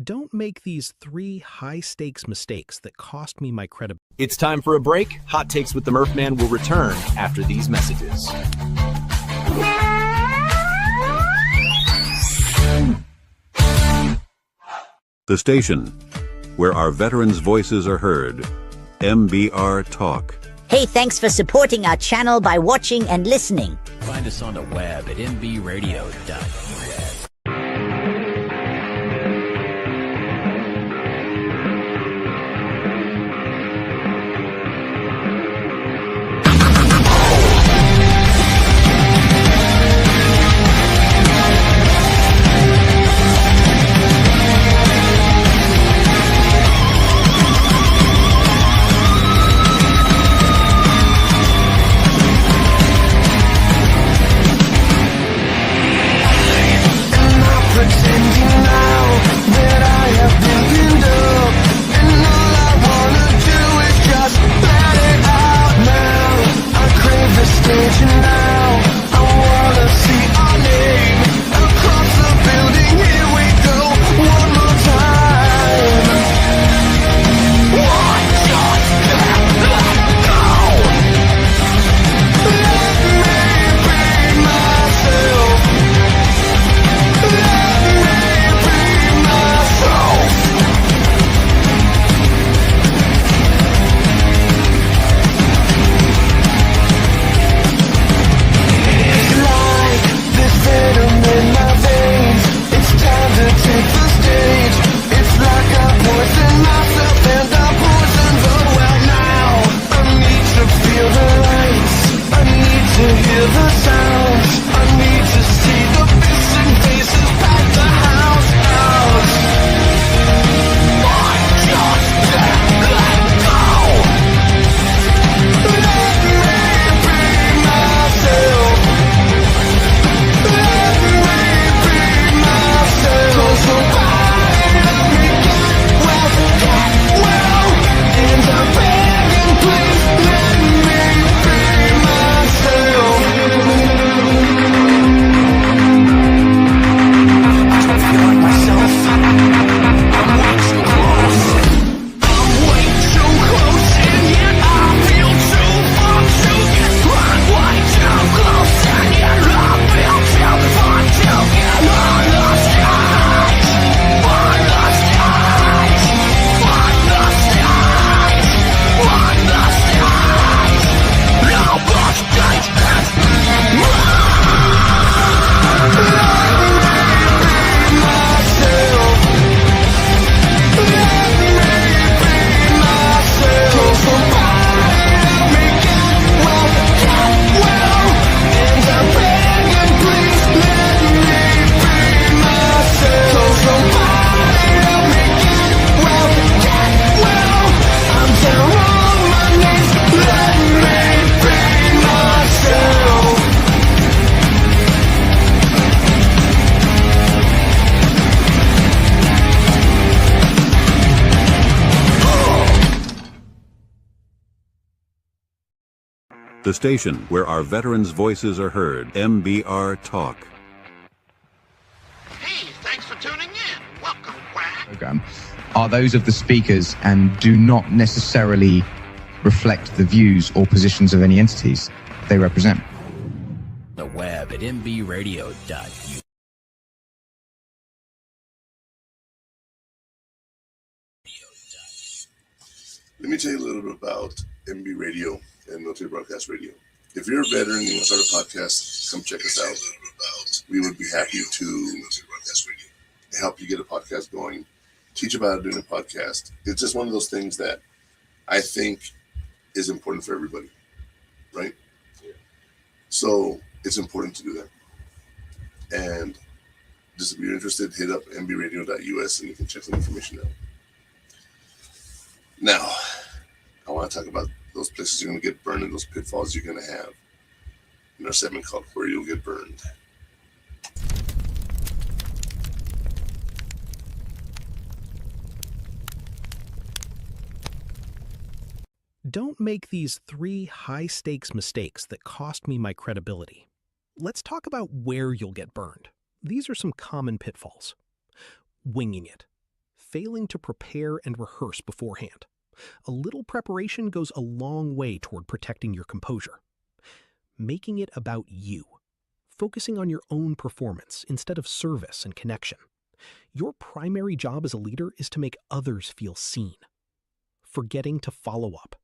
Don't make these 3 high-stakes mistakes that cost me my credibility. It's time for a break. Hot Takes with the Murphman will return after these messages. The station where our veterans' voices are heard. MBR Talk. Hey, thanks for supporting our channel by watching and listening. Find us on the web at mbradio.us. The station where our veterans' voices are heard. MBR Talk. Hey, thanks for tuning in. Welcome, Quack. Program are those of the speakers and do not necessarily reflect the views or positions of any entities they represent. The web at mbradio.us. Let me tell you a little bit about MB Radio and Military Broadcast Radio. If you're a veteran and you want to start a podcast, come check us out. We would be happy to help you get a podcast going, teach about doing a podcast. It's just one of those things that I think is important for everybody, right? So it's important to do that. And just if you're interested, hit up mbradio.us and you can check some information out. Now, I want to talk about those places you're going to get burned and those pitfalls you're going to have in our segment called Where You'll Get Burned. Don't make these 3 high-stakes mistakes that cost me my credibility. Let's talk about where you'll get burned. These are some common pitfalls. Winging it. Failing to prepare and rehearse beforehand. A little preparation goes a long way toward protecting your composure. Making it about you. Focusing on your own performance instead of service and connection. Your primary job as a leader is to make others feel seen. Forgetting to follow up.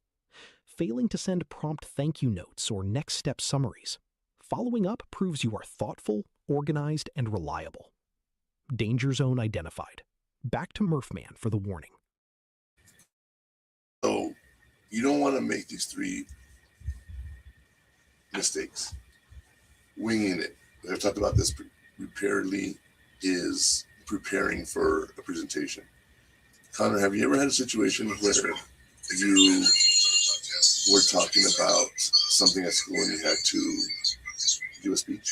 Failing to send prompt thank you notes or next step summaries. Following up proves you are thoughtful, organized, and reliable. Danger zone identified. Back to Murphman for the warning. So you don't want to make these 3 mistakes. Winging it. I've talked about this preparedly is preparing for a presentation. Connor, have you ever had a situation where you were talking about something at school and you had to give a speech?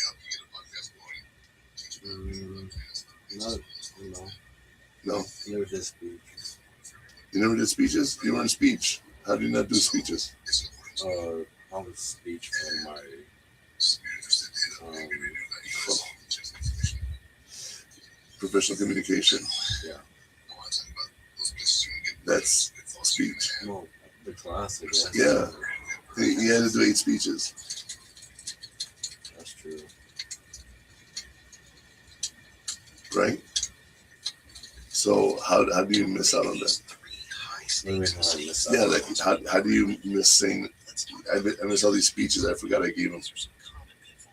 No. Never did speech. You never did speeches? You were in speech. How do you not do speeches? I was speech from my professional communication. Yeah. That's speech. Well, the class, I guess. Yeah. He had to do 8 speeches. That's true. Right? So how do you miss out on that? Yeah, like how do you miss saying, I miss all these speeches, I forgot I gave them.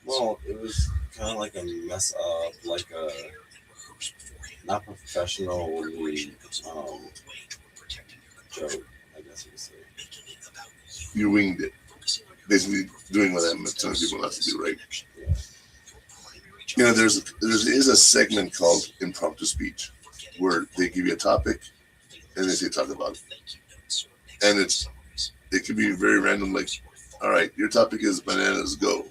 Well, it was kind of like a mess up, like a not professionally joke, I guess you could say. You winged it. Basically doing what I'm telling people not to do, right? Yeah. You know, there is a segment called impromptu speech where they give you a topic and they say talk about it. And it could be very random, like, all right, your topic is bananas, go.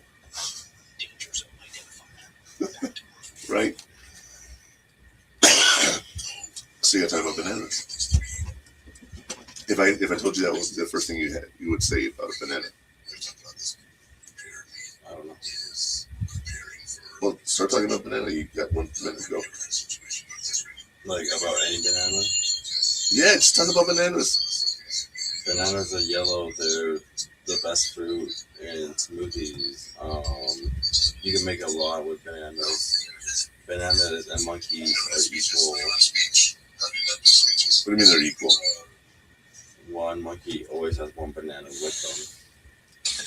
Right? So you gotta talk about bananas. If I told you that was the first thing you would say about a banana. I don't know. Well, start talking about banana. You got 1 minute to go. Like about any banana? Yeah, just talk about bananas. Bananas are yellow. They're the best fruit in smoothies. You can make a lot with bananas. Bananas and monkeys are equal. What do you mean they're equal? One monkey always has 1 banana with them.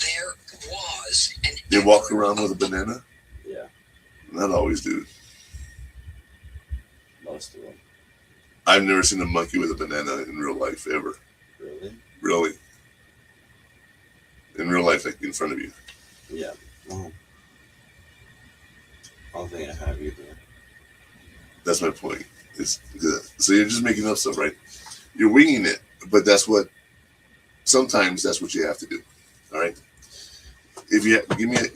There was an They walk around with a banana? Yeah, Not always, dude. most of them. I've never seen a monkey with a banana in real life, ever. Really? Really. In real life, like in front of you. Yeah. Well, I don't think I have either. That's my point. It's good. So you're just making up stuff, right? You're winging it, but sometimes that's what you have to do. All right. If you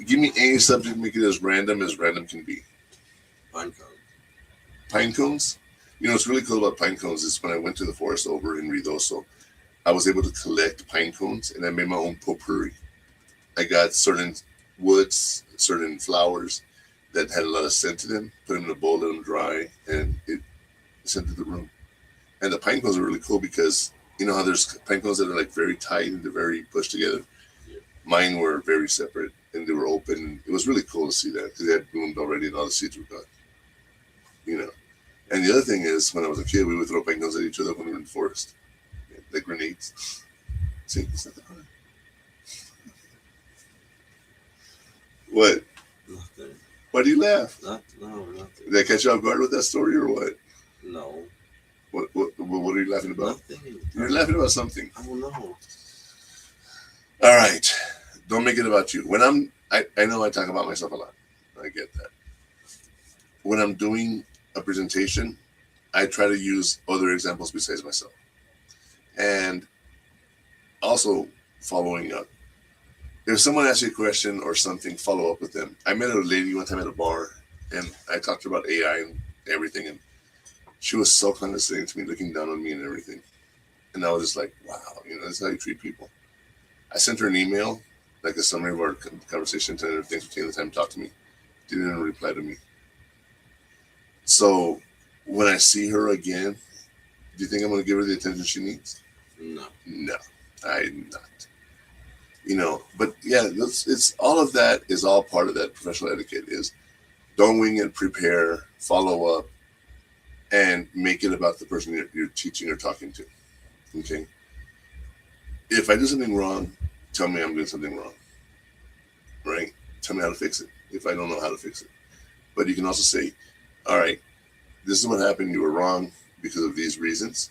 give me any subject, make it as random can be. Pine cone. Pine cones. You know what's really cool about pine cones is when I went to the forest over in Ruidoso, I was able to collect pine cones and I made my own potpourri. I got certain woods, certain flowers that had a lot of scent to them, put them in a bowl, let them dry, and it scented the room. And the pine cones are really cool because you know how there's pine cones that are like very tight and they're very pushed together. Mine were very separate and they were open. It was really cool to see that because they had bloomed already and all the seeds were gone. You know. And the other thing is, when I was a kid, we would throw pine cones at each other when we were in the forest, like grenades. See, it's not the crime. What? Nothing. Why do you laugh? No, nothing. Did I catch you off guard with that story or what? No. What are you laughing about? Nothing. You're laughing about something. I don't know. All right. Don't make it about you. When I know I talk about myself a lot. I get that. When I'm doing a presentation, I try to use other examples besides myself. And also following up. If someone asks you a question or something, follow up with them. I met a lady one time at a bar and I talked to her about AI and everything. And she was so condescending to me, looking down on me and everything. And I was just like, wow, that's how you treat people. I sent her an email, like a summary of our conversation, telling her thanks for taking the time to talk to me. Didn't even reply to me. So when I see her again, do you think I'm going to give her the attention she needs? No. No, I'm not. But yeah, it's all of that is all part of that professional etiquette is don't wing it, prepare, follow up, and make it about the person you're teaching or talking to. Okay. If I do something wrong, tell me I'm doing something wrong. Right? Tell me how to fix it if I don't know how to fix it. But you can also say, all right, this is what happened. You were wrong because of these reasons.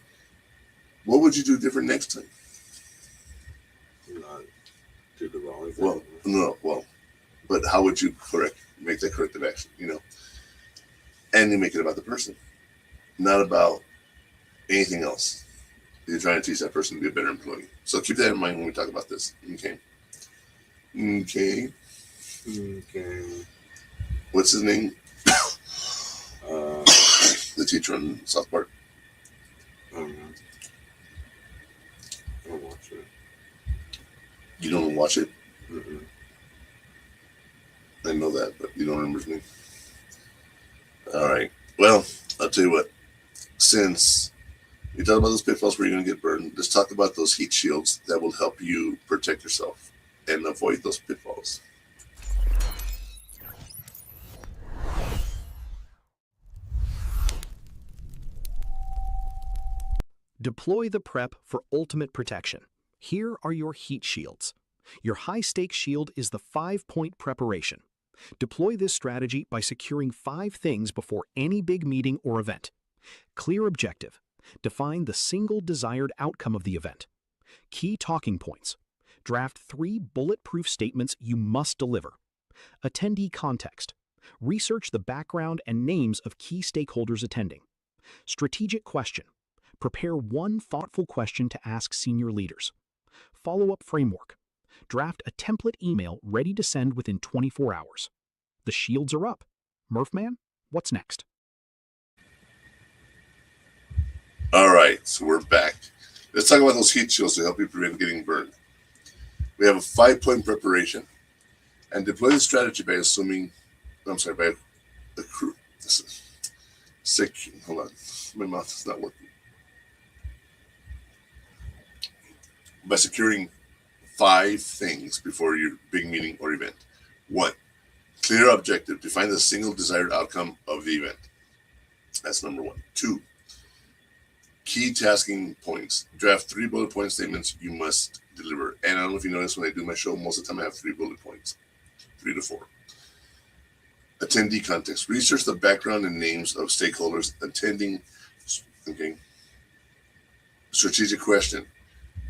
What would you do different next time? Not do the wrong thing. But how would you make that corrective action, And you make it about the person, not about anything else. You're trying to teach that person to be a better employee. So keep that in mind when we talk about this. Okay. What's his name? The teacher on South Park. I don't know. I don't watch it. You don't watch it? Mm-mm. I know that, but you don't remember his name. All right. Well, I'll tell you what. Since you talk about those pitfalls where you're going to get burned, let's talk about those heat shields that will help you protect yourself and avoid those pitfalls. Deploy the prep for ultimate protection. Here are your heat shields. Your high-stakes shield is the 5-point preparation. Deploy this strategy by securing 5 things before any big meeting or event. Clear objective. Define the single desired outcome of the event. Key talking points. Draft 3 bulletproof statements you must deliver. Attendee context. Research the background and names of key stakeholders attending. Strategic question. Prepare one thoughtful question to ask senior leaders. Follow-up framework. Draft a template email ready to send within 24 hours. The shields are up. Murphman, what's next? All right, so we're back. Let's talk about those heat shields to help you prevent getting burned. We have a 5-point preparation and deploy the strategy by by the crew. This is sick. Hold on. My mouth is not working. By securing 5 things before your big meeting or event. 1, clear objective. Define the single desired outcome of the event. That's number 1. 2, key tasking points. Draft 3 bullet point statements you must deliver. And I don't know if you notice when I do my show, most of the time I have 3 bullet points, 3 to 4. Attendee context. Research the background and names of stakeholders attending. Okay. Strategic question.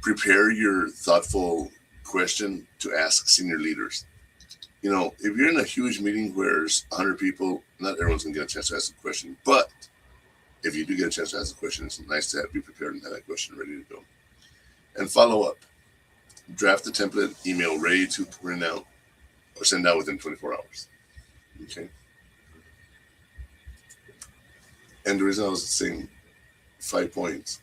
Prepare your thoughtful question to ask senior leaders. If you're in a huge meeting where there's 100 people, not everyone's going to get a chance to ask a question. But if you do get a chance to ask a question, it's nice to be prepared and have that question ready to go. And follow up. Draft the template email ready to print out or send out within 24 hours. Okay. And the reason I was saying 5 points,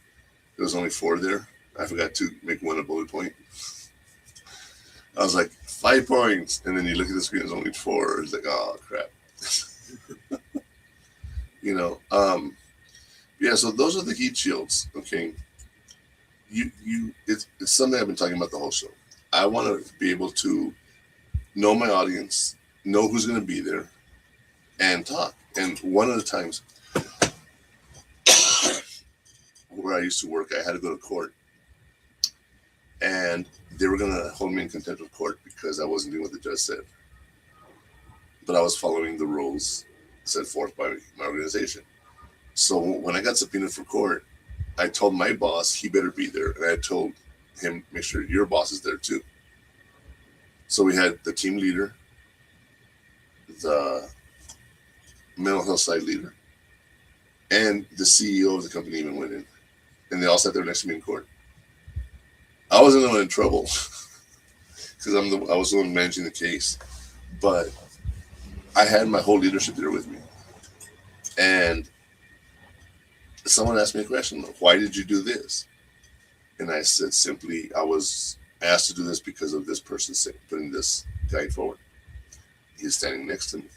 there was only 4 there. I forgot to make one a bullet point. I was like, 5 points. And then you look at the screen, it's only 4. It's like, oh, crap. You know, yeah, so those are the heat shields, okay? It's something I've been talking about the whole show. I want to be able to know my audience, know who's going to be there, and talk. And one of the times where I used to work, I had to go to court. And they were going to hold me in contempt of court because I wasn't doing what the judge said. But I was following the rules set forth by my organization. So when I got subpoenaed for court, I told my boss he better be there. And I told him, make sure your boss is there too. So we had the team leader, the mental health side leader, and the CEO of the company even went in. And they all sat there next to me in court. I wasn't the one in trouble because I was the one managing the case, but I had my whole leadership there with me. And someone asked me a question, why did you do this? And I said simply, I was asked to do this because of this person putting this guy forward. He's standing next to me.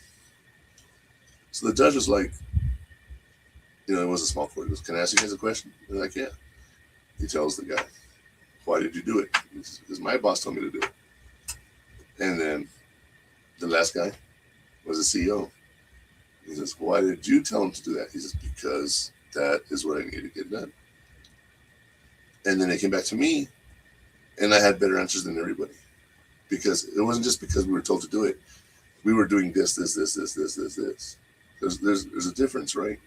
So the judge was like, you know, it was a small court. He goes, can I ask you guys a question? They're like, yeah. He tells the guy, why did you do it? He says, because my boss told me to do it. And then the last guy was the CEO. He says, why did you tell him to do that? He says, because that is what I need to get done. And then they came back to me, and I had better answers than everybody. Because it wasn't just because we were told to do it. We were doing this. There's a difference, right?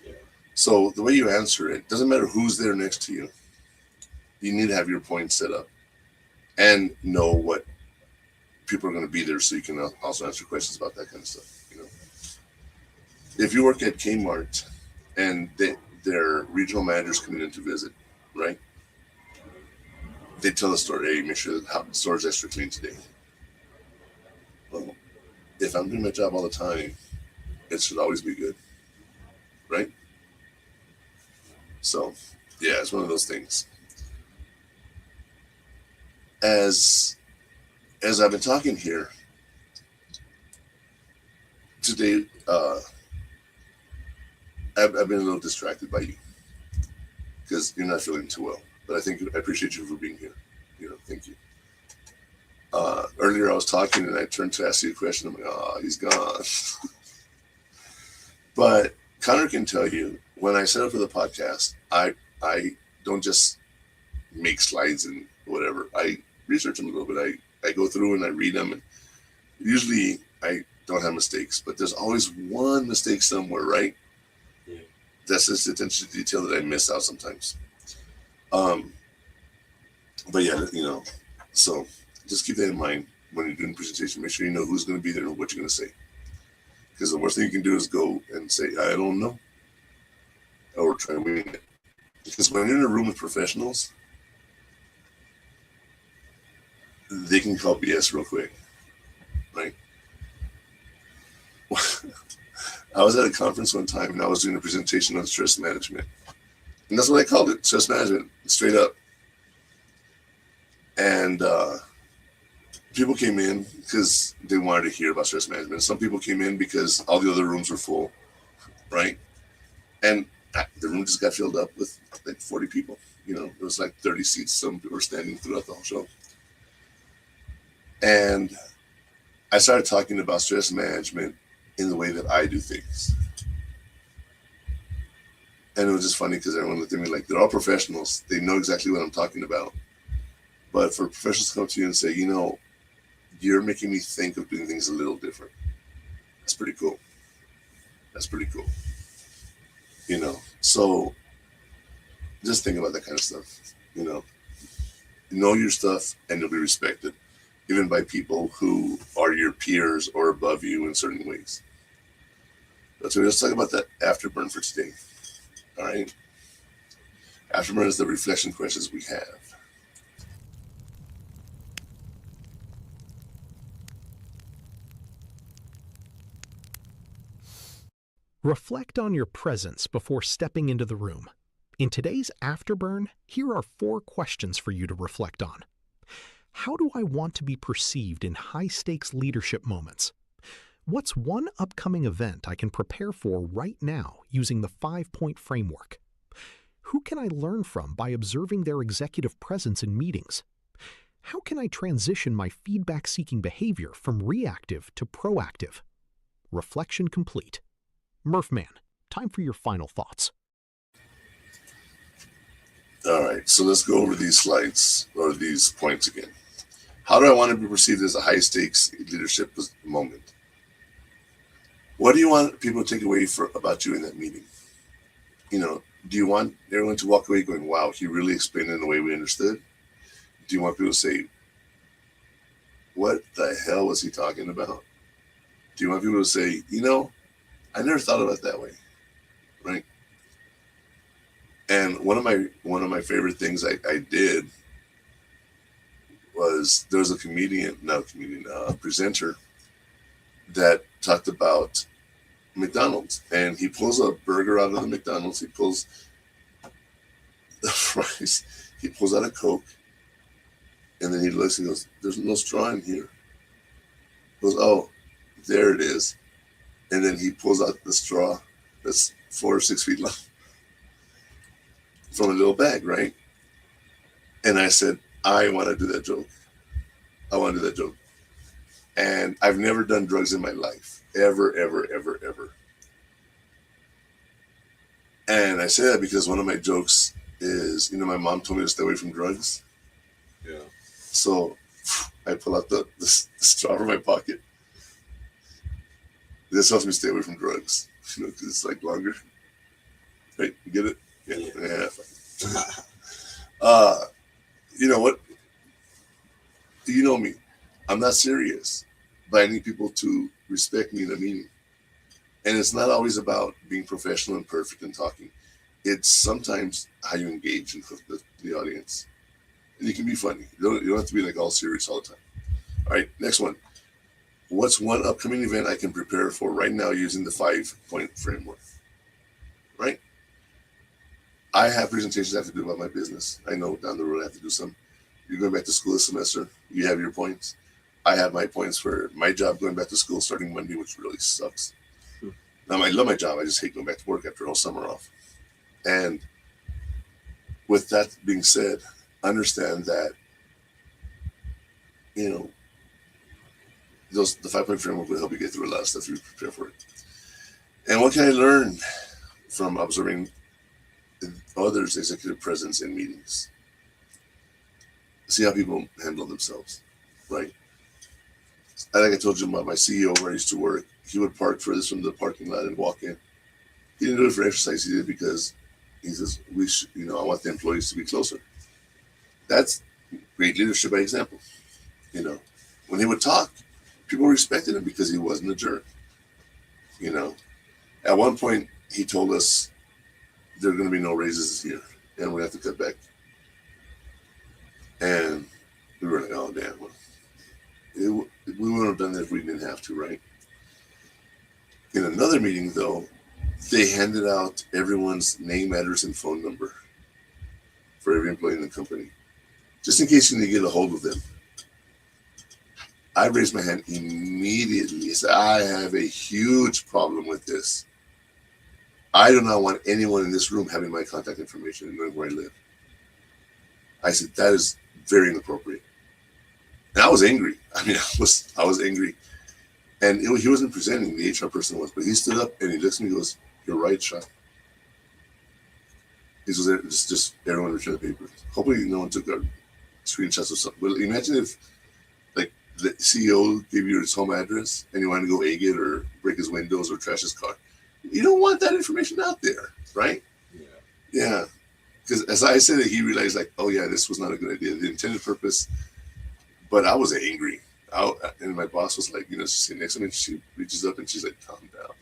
Yeah. So the way you answer it, doesn't matter who's there next to you. You need to have your points set up and know what people are going to be there so you can also answer questions about that kind of stuff. You know, if you work at Kmart and their regional managers coming in to visit, right? They tell the store, hey, make sure the store is extra clean today. Well, if I'm doing my job all the time, it should always be good, right? So, yeah, it's one of those things. As I've been talking here today, I've been a little distracted by you because you're not feeling too well. But I appreciate you for being here. You know, thank you. Earlier I was talking and I turned to ask you a question. I'm like, oh, he's gone. But Connor can tell you, when I set up for the podcast, I don't just make slides and whatever. I research them a little bit. I go through and I read them, and usually I don't have mistakes, but there's always one mistake somewhere, right? Yeah. That's just attention to detail that I miss out sometimes. But yeah, you know, so just keep that in mind when you're doing a presentation. Make sure you know who's going to be there and what you're going to say. Because the worst thing you can do is go and say, I don't know, or try to wing it. Because when you're in a room with professionals, they can call BS real quick, right? I was at a conference one time and I was doing a presentation on stress management. And that's what I called it, stress management, straight up. And people came in because they wanted to hear about stress management. Some people came in because all the other rooms were full, right? And the room just got filled up with like 40 people. You know, it was like 30 seats. Some people were standing throughout the whole show. And I started talking about stress management in the way that I do things. And it was just funny because everyone looked at me like, they're all professionals. They know exactly what I'm talking about. But for professionals to come to you and say, you know, you're making me think of doing things a little different. That's pretty cool. That's pretty cool. You know, so just think about that kind of stuff. You know your stuff and you'll be respected, even by people who are your peers or above you in certain ways. So let's talk about that afterburn for today. All right. Afterburn is the reflection questions we have. Reflect on your presence before stepping into the room. In today's Afterburn, here are 4 questions for you to reflect on. How do I want to be perceived in high-stakes leadership moments? What's one upcoming event I can prepare for right now using the 5-point framework? Who can I learn from by observing their executive presence in meetings? How can I transition my feedback-seeking behavior from reactive to proactive? Reflection complete. Murphman, time for your final thoughts. All right, so let's go over these slides or these points again. How do I want to be perceived as a high-stakes leadership moment? What do you want people to take away about you in that meeting? Do you want everyone to walk away going, wow, he really explained it in a way we understood? Do you want people to say, what the hell was he talking about? Do you want people to say, I never thought about it that way, right? And one of my favorite things I did was there was a presenter that talked about McDonald's, and he pulls a burger out of the McDonald's, he pulls the fries, he pulls out a Coke, and then he looks and goes, there's no straw in here. He goes, oh, there it is. And then he pulls out the straw that's 4 or 6 feet long from a little bag, right? And I said, I want to do that joke. I want to do that joke. And I've never done drugs in my life. Ever, ever, ever, ever. And I say that because one of my jokes is, my mom told me to stay away from drugs. Yeah. So I pull out the straw from my pocket. This helps me stay away from drugs, because it's like longer. Right? You get it? Yeah. You know what? You know me. I'm not serious, but I need people to respect me in a meeting. And it's not always about being professional and perfect and talking. It's sometimes how you engage in the audience. And you can be funny. You don't have to be like all serious all the time. All right, next one. What's one upcoming event I can prepare for right now using the 5-point framework? Right? I have presentations I have to do about my business. I know down the road I have to do some. You're going back to school this semester. You have your points. I have my points for my job going back to school starting Monday, which really sucks. Now, I love my job. I just hate going back to work after all summer off. And with that being said, understand that, the 5-point framework will help you get through a lot of stuff you prepare for it. And what can I learn from observing others' executive presence in meetings? See how people handle themselves, right? Like I told you about my CEO where I used to work, he would park furthest from the parking lot and walk in. He didn't do it for exercise, he did it because he says, I want the employees to be closer. That's great leadership by example. When he would talk, people respected him because he wasn't a jerk. At one point he told us there are going to be no raises this year and we have to cut back. And we were like, oh damn, well, we wouldn't have done that if we didn't have to, right? In another meeting though, they handed out everyone's name, address, and phone number for every employee in the company, just in case you need to get a hold of them. I raised my hand immediately. I said, I have a huge problem with this. I do not want anyone in this room having my contact information and knowing where I live. I said, that is very inappropriate. And I was angry. I was angry. And he wasn't presenting, the HR person was, but he stood up and he looks at me and goes, you're right, Sean. He says, just everyone return the papers. Hopefully no one took our screenshots or something. But imagine if the CEO gave you his home address and you wanted to go egg it or break his windows or trash his car. You don't want that information out there, right? Yeah. Because as I said it, he realized oh yeah, this was not a good idea. The intended purpose, but I was angry. And my boss was like, she's sitting next to me and she reaches up and she's like, calm down.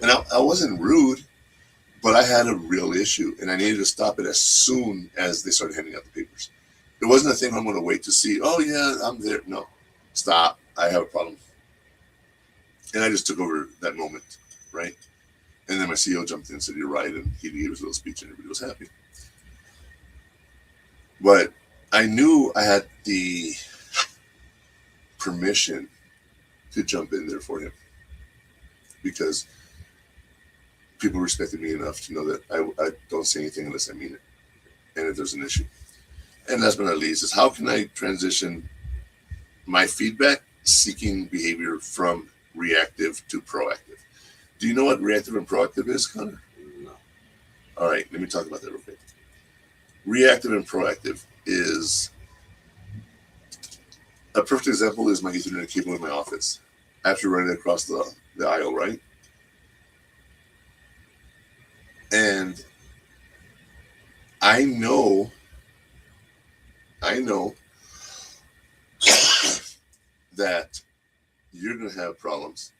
And I wasn't rude, but I had a real issue and I needed to stop it as soon as they started handing out the papers. It wasn't a thing I'm going to wait to see, oh yeah, I'm there. No, stop. I have a problem. And I just took over that moment, right? And then my CEO jumped in and said, you're right. And he gave his little speech and everybody was happy. But I knew I had the permission to jump in there for him because people respected me enough to know that I don't say anything unless I mean it, and if there's an issue. And last but not least is how can I transition my feedback seeking behavior from reactive to proactive? Do you know what reactive and proactive is, Connor? No. All right, let me talk about that real quick. Reactive and proactive is a perfect example is my Ethernet cable in my office. After running across the aisle, right? And I know that you're going to have problems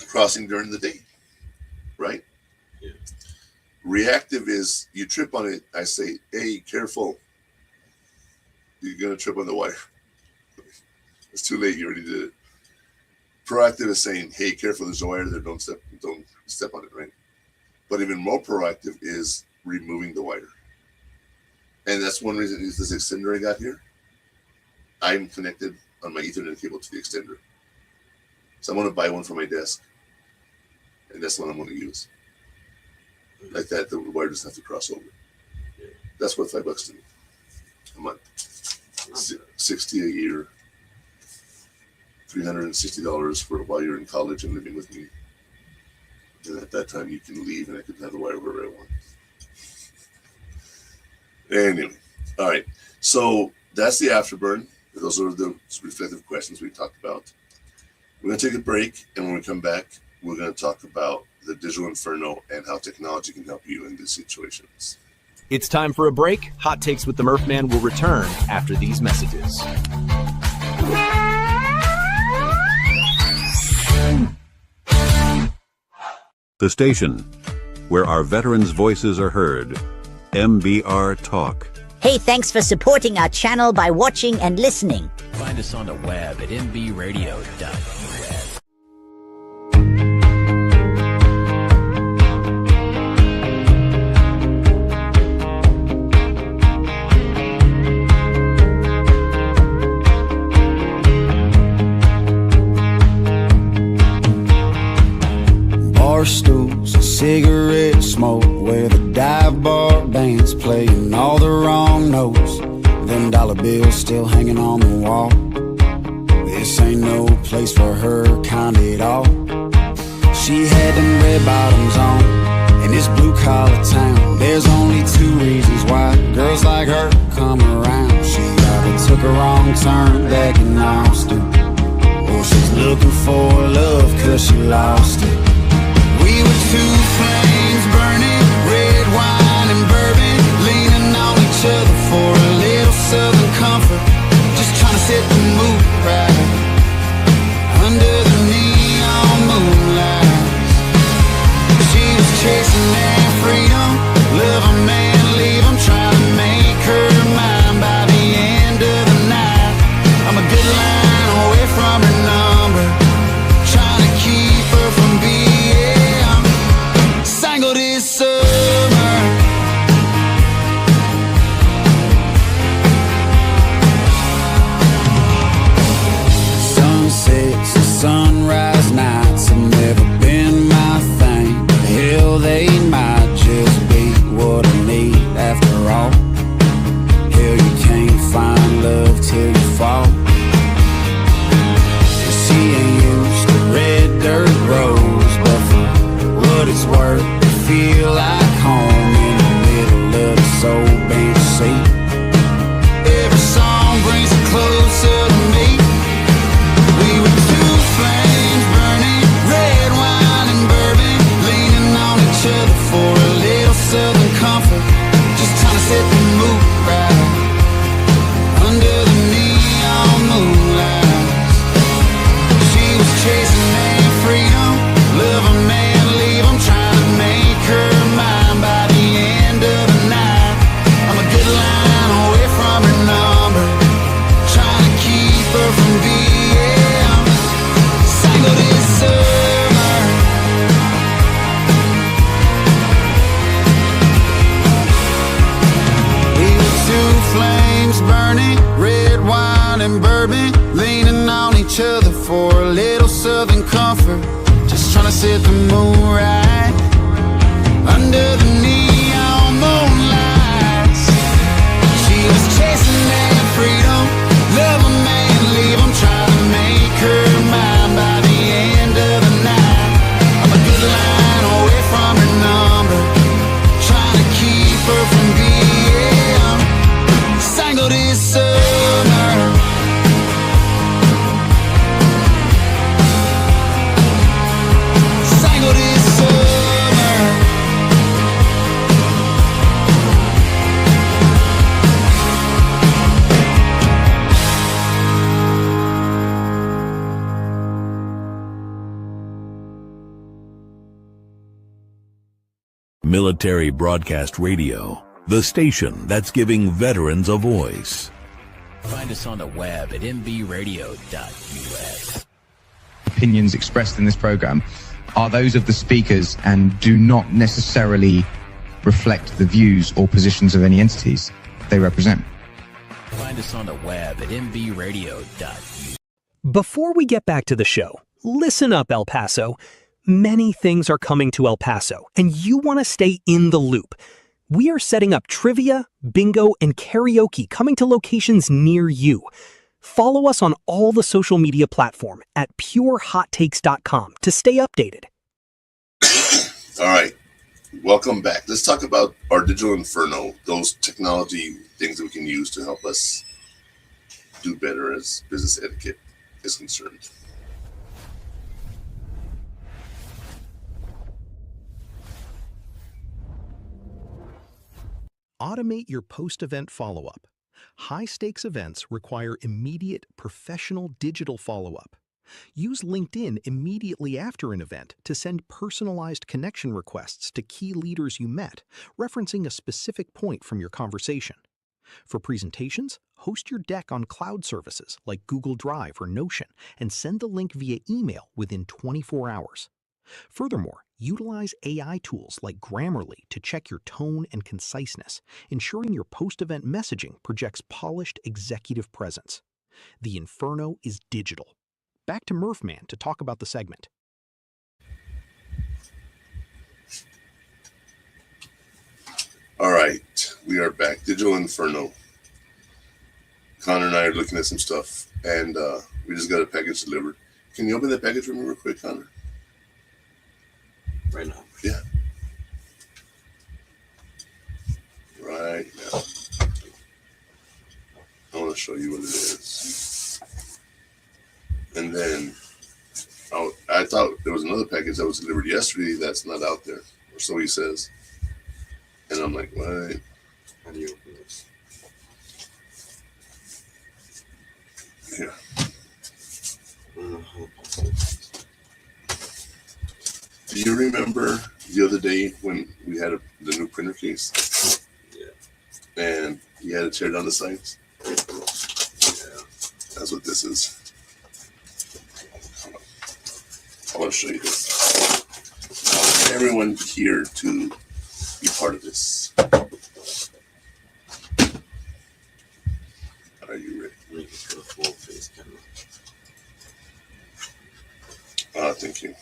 crossing during the day, right? Yeah. Reactive is you trip on it. I say, hey, careful. You're going to trip on the wire. It's too late. You already did it. Proactive is saying, hey, careful. There's a wire there. Don't step on it, right? But even more proactive is removing the wire. And that's one reason is this extender I got here. I'm connected on my Ethernet cable to the extender. So I'm going to buy one for my desk. And that's the one I'm going to use. Like that, the wire doesn't have to cross over. Yeah. That's worth $5 to me a month. $60 a year. $360 for while you're in college and living with me. And at that time, you can leave and I can have the wire wherever I want. Anyway, all right. So that's the afterburn. Those are the reflective questions we talked about. We're going to take a break, and when we come back, we're going to talk about the digital inferno and how technology can help you in these situations. It's time for a break. Hot Takes with the Murphman will return after these messages. The station where our veterans' voices are heard. MBR Talk. Hey, thanks for supporting our channel by watching and listening. Find us on the web at nbradio.us. Bar stools, cigarette smoke, where the dive bar band's playing all the wrong notes. Them dollar bills still hanging on the wall. This ain't no place for her kind at all. She had them red bottoms on in this blue collar town. There's only two reasons why girls like her come around. She either took a wrong turn back in Austin, or she's looking for love cause she lost it. We were two flames burning, red wine and bourbon, leaning on each other for a little southern comfort, just trying to set the mood right under the neon moonlight. She was chasing that freedom, love a man, leave him, trying to make her mine by the end of the night. I'm a good line away from her number, trying to keep her from being burning, red wine and bourbon, leaning on each other for a little southern comfort. Just trying to set the moon right under the neon moonlights. She was chasing that freedom, love a man, leave him, trying to make her mine by the end of the night. I'm a good line away from her number, trying to keep her from being single this summer. Single this summer. Military Broadcast Radio, the station that's giving veterans a voice. Find us on the web at mbradio.us. Opinions expressed in this program are those of the speakers and do not necessarily reflect the views or positions of any entities they represent. Find us on the web at mbradio.us. Before we get back to the show, listen up, El Paso. Many things are coming to El Paso, and you want to stay in the loop. We are setting up trivia, bingo, and karaoke coming to locations near you. Follow us on all the social media platform at purehottakes.com to stay updated. All right. Welcome back. Let's talk about our digital inferno, those technology things that we can use to help us do better as business etiquette is concerned. Automate your post-event follow-up. High-stakes events require immediate, professional digital follow-up. Use LinkedIn immediately after an event to send personalized connection requests to key leaders you met, referencing a specific point from your conversation. For presentations, host your deck on cloud services like Google Drive or Notion and send the link via email within 24 hours. Furthermore, utilize AI tools like Grammarly to check your tone and conciseness, ensuring your post-event messaging projects polished executive presence. The Inferno is digital. Back to Murphman to talk about the segment. All right, we are back. Digital Inferno. Connor and I are looking at some stuff, and we just got a package delivered. Can you open that package for me real quick, Connor? Right now. Yeah. Right now. I want to show you what it is. And then I thought there was another package that was delivered yesterday that's not out there, or so he says. And I'm like, what? How do you open this? Here. Do you remember the other day when we had the new printer case? Yeah. And you had to tear down the sides? Yeah. That's what this is. I want to show you this. I want everyone here to be part of this. Are you ready? Make it to the full face camera. Thank you.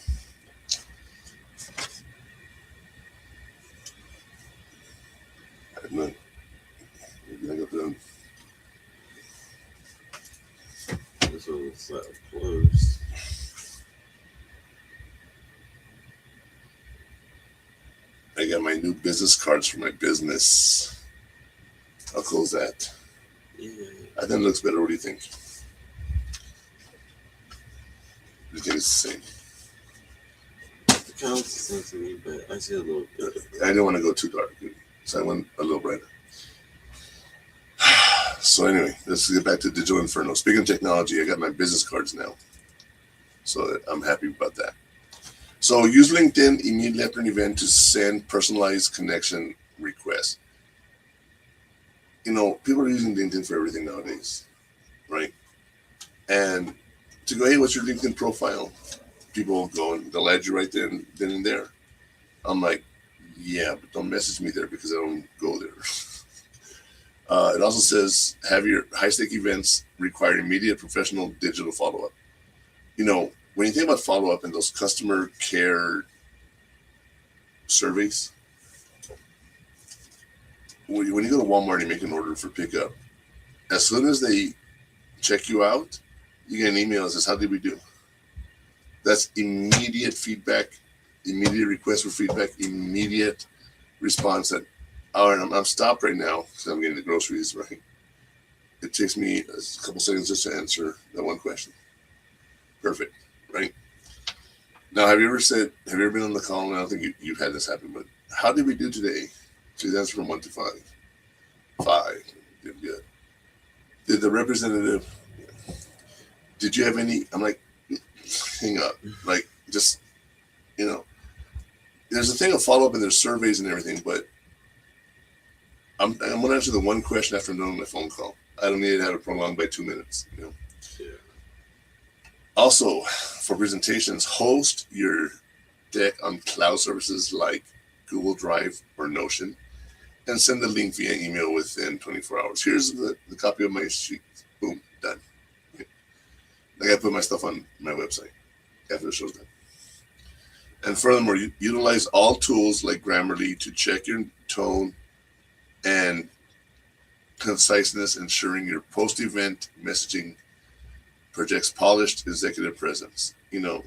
None. Maybe I got them. This one's closed. I got my new business cards for my business. I'll close that. Yeah. I think it looks better. What do you think? You think it's the same? It counts the same to me, but I see a little bit. I didn't want to go too dark, so I went a little brighter. So anyway, let's get back to Digital Inferno. Speaking of technology, I got my business cards now, so I'm happy about that. So use LinkedIn immediately after an event to send personalized connection requests. You know, people are using LinkedIn for everything nowadays, right? And to go, hey, what's your LinkedIn profile? People go and they'll add you right then and there. I'm like, yeah, but don't message me there because I don't go there. It also says, have your high-stake events require immediate professional digital follow-up. You know, when you think about follow-up in those customer care surveys, when you go to Walmart and make an order for pickup, as soon as they check you out, you get an email that says, how did we do? That's immediate feedback, immediate request for feedback, immediate response that, all right, I'm stopped right now because I'm getting the groceries, right? It takes me a couple seconds just to answer that one question. Perfect, right? Now, have you ever been on the call? And I don't think you've had this happen, but how did we do today? Please answer from 1 to 5. 5, did good. Did the representative, did you have any, I'm like, hang up, like, just, you know, there's a thing of follow-up and there's surveys and everything, but I'm going to answer the one question after I'm done my phone call. I don't need to have it prolonged by 2 minutes, you know. Yeah. Also, for presentations, host your deck on cloud services like Google Drive or Notion, and send the link via email within 24 hours. Here's the copy of my sheet. Boom, done. Okay. I got to put my stuff on my website after the show's done. And furthermore, utilize all tools like Grammarly to check your tone and conciseness, ensuring your post-event messaging projects polished executive presence. You know,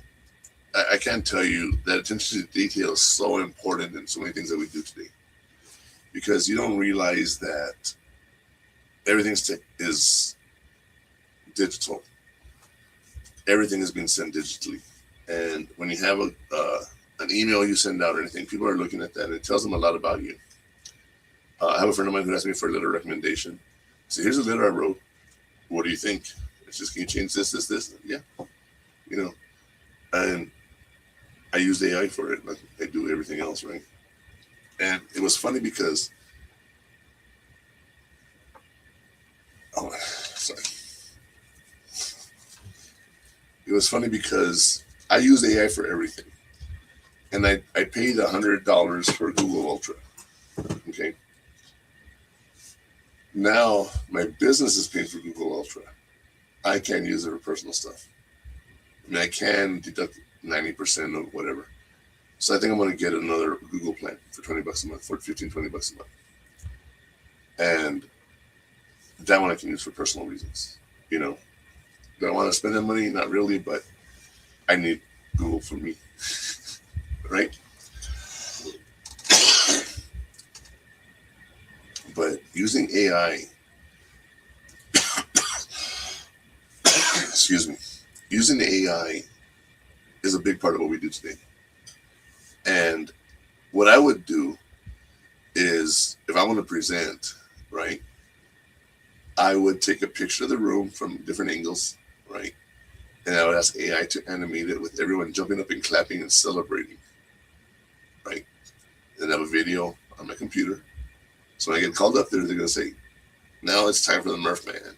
I can't tell you that attention to detail is so important in so many things that we do today, because you don't realize that everything is digital. Everything is being sent digitally. And when you have an email you send out or anything, people are looking at that and it tells them a lot about you. I have a friend of mine who asked me for a letter recommendation. So here's a letter I wrote. What do you think? It's just, can you change this? Yeah. You know, and I used AI for it, like I do everything else, right? And it was funny because, it was funny because I use AI for everything. And I paid $100 for Google Ultra. Okay. Now my business is paying for Google Ultra. I can't use it for personal stuff. I mean, I can deduct 90% of whatever. So I think I'm going to get another Google plan for $20 a month, for $15, $20 a month. And that one I can use for personal reasons. You know, do I want to spend that money? Not really, but I need Google for me. Right? But using AI, excuse me, using AI is a big part of what we do today. And what I would do is, if I want to present, right, I would take a picture of the room from different angles, right? And I would ask AI to animate it with everyone jumping up and clapping and celebrating, right? Then I have a video on my computer. So when I get called up there, they're going to say, now it's time for the Murph Man.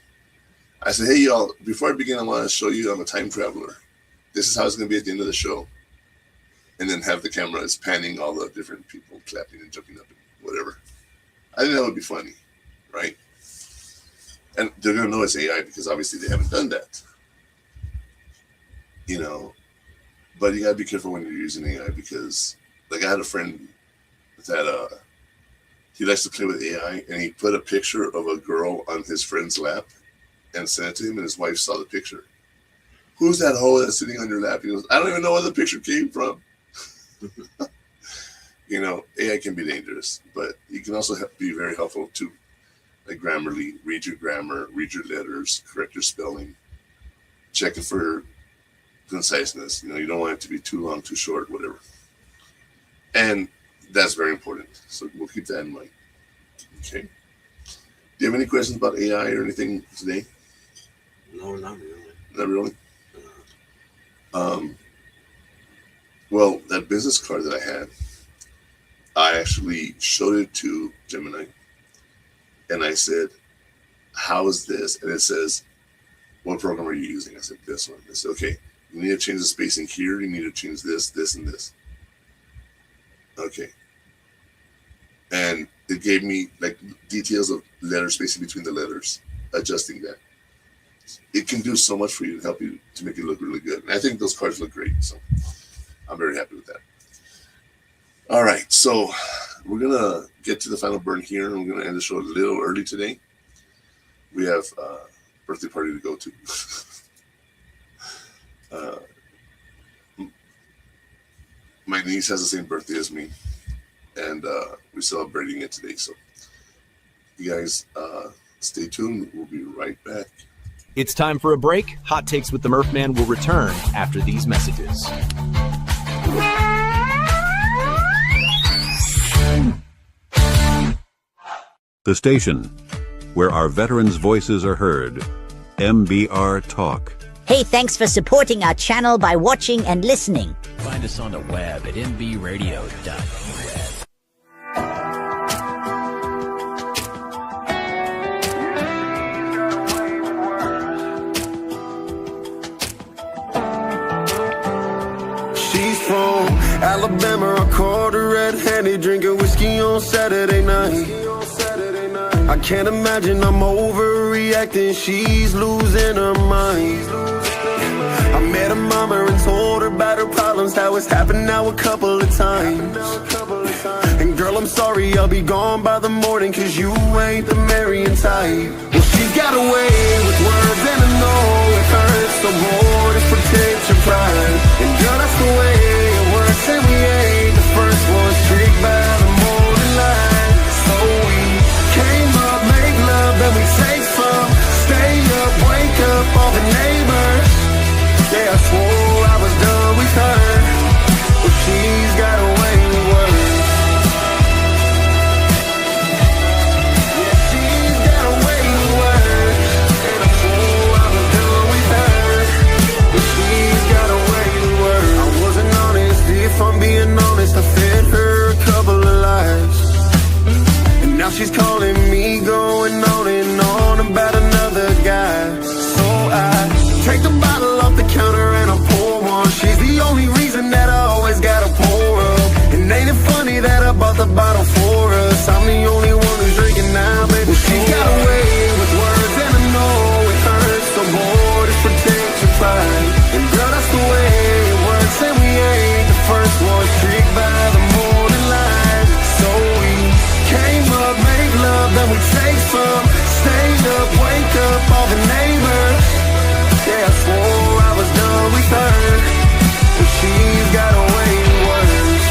I said, hey, y'all, before I begin, I want to show you I'm a time traveler. This is how it's going to be at the end of the show. And then have the camera is panning all the different people clapping and jumping up and whatever. I think that would be funny, right? And they're going to know it's AI because obviously they haven't done that. You know, but you got to be careful when you're using AI because, like, I had a friend that he likes to play with AI, and he put a picture of a girl on his friend's lap and sent it to him, and his wife saw the picture. Who's that hoe that's sitting on your lap? He goes, I don't even know where the picture came from. You know, AI can be dangerous, but you can also be very helpful too. Like Grammarly, read your grammar, read your letters, correct your spelling, check it for conciseness. You know, you don't want it to be too long, too short, whatever. And that's very important. So we'll keep that in mind. Okay. Do you have any questions about AI or anything today? No, not really. Not really? Well, that business card that I had, I actually showed it to Gemini. And I said, how is this? And it says, what program are you using? I said, this one. I said, okay, you need to change the spacing here. You need to change this, this, and this. Okay. And it gave me like details of letter spacing between the letters, adjusting that. It can do so much for you to help you to make it look really good. And I think those cards look great. So I'm very happy with that. All right. So we're going to get to the final burn here. And we're going to end the show a little early today. We have a birthday party to go to. My niece has the same birthday as me. And we're celebrating it today. So you guys stay tuned. We'll be right back. It's time for a break. Hot Takes with the Murphman will return after these messages. The station where our veterans' voices are heard. MBR Talk. Hey, thanks for supporting our channel by watching and listening. Find us on the web at mbradio.us. She's from Alabama, a quarter red-handed, drinking whiskey on Saturday night. I can't imagine I'm overreacting, she's losing her mind. I met her mama and told her about her problems, how it's happened now a couple of times. And girl, I'm sorry, I'll be gone by the morning, cause you ain't the marrying type. Well, she's got a way with words and I know it hurts, so boy, just protect your pride. And girl, that's the way it works, and we ain't the first ones tricked by the morning light. So we came up, make love, then we take some, stay up, wake up all the neighbors. Yeah, I swore I was done with her, but she's got a way with words. Yeah, she's got a way with words, and I swore I was done with her, but she's got a way with words. I wasn't honest, if I'm being honest, I fed her a couple of lies. And now she's calling me, going on and on about another guy. So I take the bottle off the counter and I pour one. She's the only reason that I always gotta pour up. And ain't it funny that I bought the bottle for us? I'm the only one who's drinking now, baby. Well, she's got a way with words and I know it hurts. So boy, just protect your pride. And girl, that's the way it works, and we ain't the first ones tricked by the morning light. So we came up, made love, then we take some, stayed up, wake up all the neighbors. Yeah, I swore I was done with her, but she's got a way with words.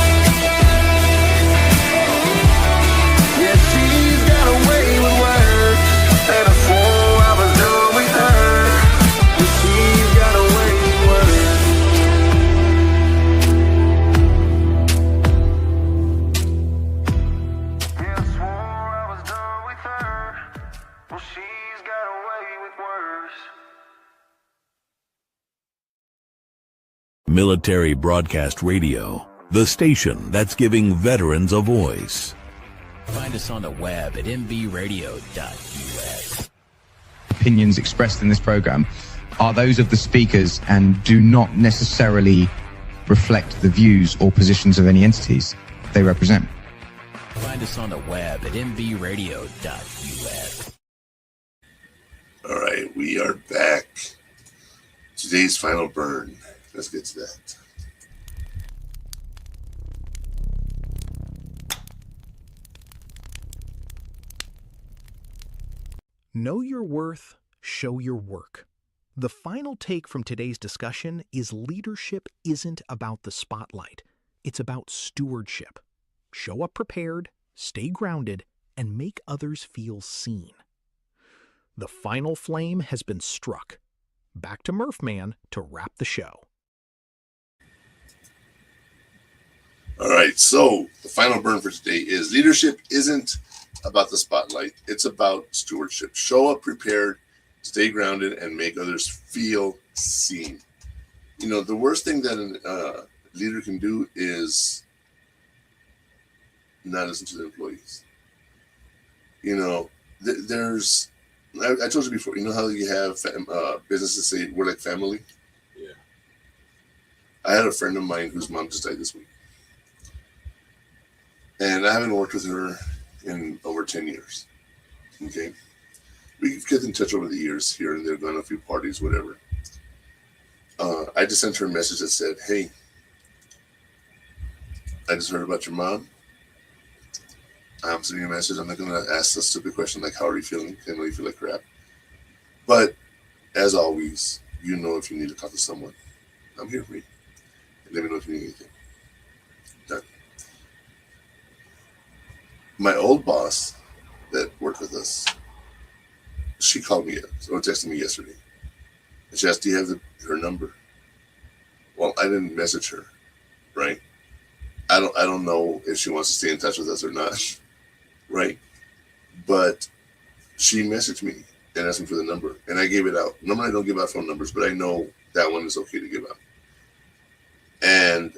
Yeah, she's got a way with words, and I swore I was done with her, but she's got a way with words. Yeah, I swore I was done with her, well, she's got a way with words. Military Broadcast Radio, the station that's giving veterans a voice. Find us on the web at mbradio.us. Opinions expressed in this program are those of the speakers and do not necessarily reflect the views or positions of any entities they represent. Find us on the web at mbradio.us. All right, we are back. Today's final burn. Let's get to that. Know your worth, show your work. The final take from today's discussion is leadership isn't about the spotlight. It's about stewardship. Show up prepared, stay grounded, and make others feel seen. The final flame has been struck. Back to Murphman to wrap the show. All right, so the final burn for today is leadership isn't about the spotlight. It's about stewardship. Show up prepared, stay grounded, and make others feel seen. You know, the worst thing that a leader can do is not listen to the employees. You know, there's, I told you before, you know how you have businesses say we're like family? Yeah. I had a friend of mine whose mom just died this week. And I haven't worked with her in over 10 years. Okay. We've kept in touch over the years here and there, gone to a few parties, whatever. I just sent her a message that said, hey, I just heard about your mom. I'm sending you a message. I'm not going to ask a stupid question like, how are you feeling? I know you feel like crap. But as always, you know, if you need to talk to someone, I'm here for you. And let me know if you need anything. Done. My old boss that worked with us, she called me or texted me yesterday. And she asked, do you have her number? Well, I didn't message her, right? I don't know if she wants to stay in touch with us or not, right? But she messaged me and asked me for the number, and I gave it out. Normally I don't give out phone numbers, but I know that one is okay to give out. And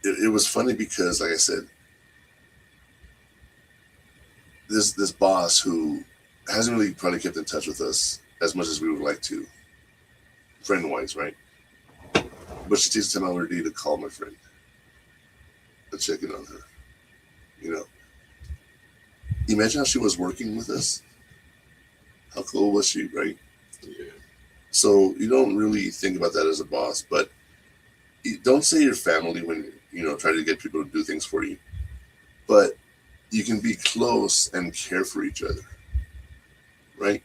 it was funny because, like I said, this boss who hasn't really probably kept in touch with us as much as we would like to, friend-wise, right? But she takes time out of her day to call my friend and check in on her. You know, imagine how she was working with us. How cool was she, right? Yeah. So you don't really think about that as a boss, but don't say your family when, you know, try to get people to do things for you. But you can be close and care for each other, right?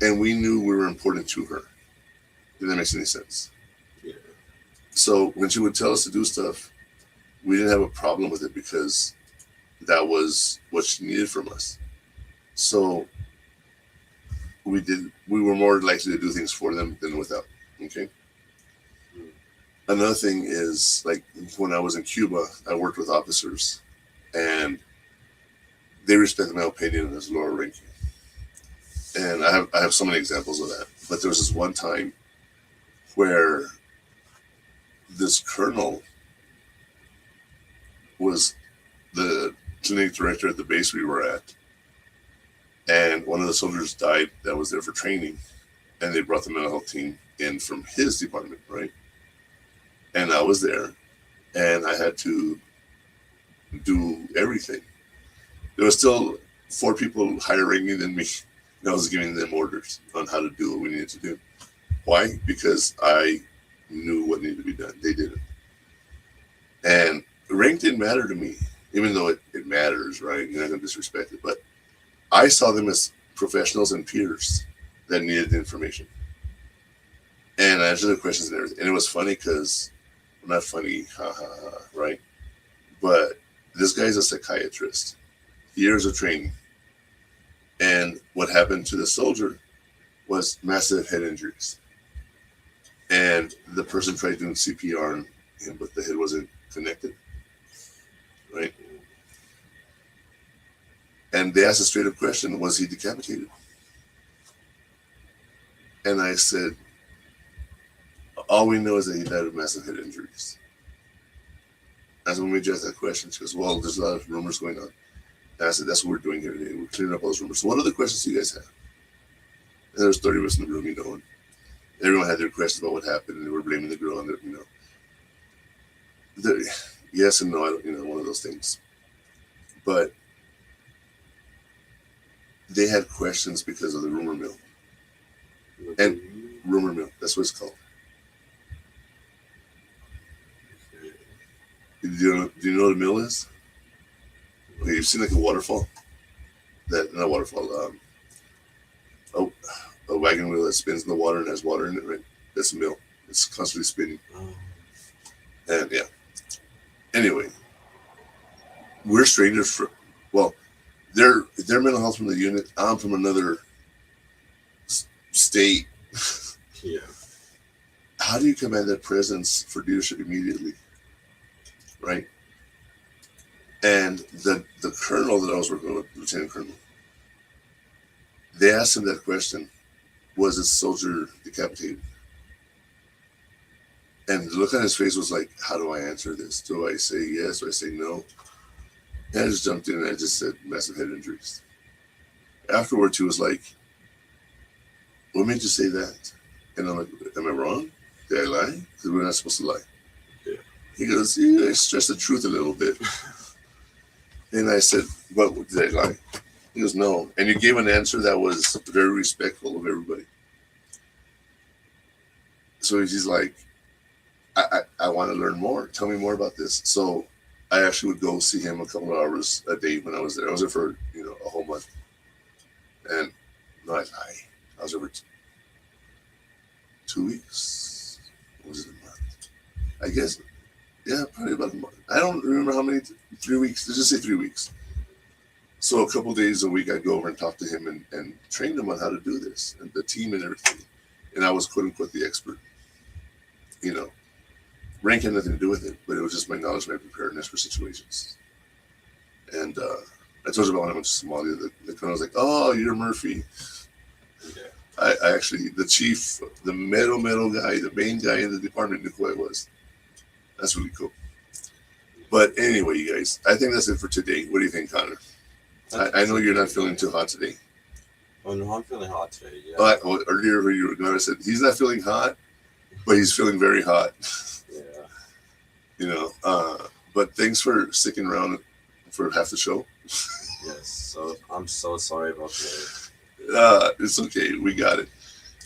And we knew we were important to her. If that makes any sense. Yeah. So when she would tell us to do stuff, we didn't have a problem with it because that was what she needed from us. So we were more likely to do things for them than without. Okay. Another thing is, like, when I was in Cuba, I worked with officers, and they respected my opinion as lower ranking. And I have so many examples of that. But there was this one time where this colonel was the clinic director at the base we were at, and one of the soldiers died that was there for training, and they brought the mental health team in from his department, right? And I was there, and I had to do everything. There was still 4 people higher ranking than me, and I was giving them orders on how to do what we needed to do. Why? Because I knew what needed to be done. They didn't. And rank didn't matter to me, even though it matters, right? You're not going to disrespect it. But I saw them as professionals and peers that needed the information. And I answered the questions and everything. And it was funny because, well, not funny, right? But this guy's a psychiatrist. Years of training. And what happened to the soldier was massive head injuries. And the person tried doing CPR on him, but the head wasn't connected, right? And they asked a straight up question, was he decapitated? And I said, all we know is that he died of massive head injuries. That's when we asked that question. She goes, well, there's a lot of rumors going on. And I said, that's what we're doing here today. We're clearing up all those rumors. So what other questions do you guys have? And there was 30 of us in the room, you know, and everyone had their questions about what happened, and they were blaming the girl, and you know, yes and no, one of those things. But they had questions because of the rumor mill. And rumor mill, that's what it's called. Do you know what a mill is? Okay, you've seen like a waterfall? Not waterfall, a wagon wheel that spins in the water and has water in it, right? That's a mill. It's constantly spinning. And yeah. Anyway, we're strangers they're mental health from the unit. I'm from another state. Yeah. How do you command that presence for leadership immediately? Right? And the colonel that I was working with, Lieutenant Colonel, they asked him that question, was this soldier decapitated? And the look on his face was like, how do I answer this? Do I say yes? Do I say no? And I just jumped in and I just said massive head injuries. Afterwards, he was like, what made you say that? And I'm like, am I wrong? Did I lie? Because we're not supposed to lie. Yeah. He goes, "You stress the truth a little bit." And I said, "But did I lie?" He goes, "No." And you gave an answer that was very respectful of everybody. So he's like, I want to learn more. Tell me more about this. So I actually would go see him a couple of hours a day when I was there. I was there for, a whole month. And no, I lie. I was there for 2 weeks. What was it, a month? I guess, yeah, probably about a month. I don't remember how many, 3 weeks. Let's just say 3 weeks. So a couple of days a week, I'd go over and talk to him and train him on how to do this and the team and everything. And I was quote unquote the expert. Rank had nothing to do with it, but it was just my knowledge, my preparedness for situations. And I told you about when I went to Somalia, the colonel was like, "Oh, you're Murphy." Yeah. I actually, the chief, the metal guy, the main guy in the department knew who I was. That's really cool. But anyway, you guys, I think that's it for today. What do you think, Connor? I know you're not feeling too hot today. Oh, no, I'm feeling hot today, yeah. Earlier you were going to say he's not feeling hot, but he's feeling very hot. But thanks for sticking around for half the show. Yes, so I'm so sorry about that. It's okay. We got it.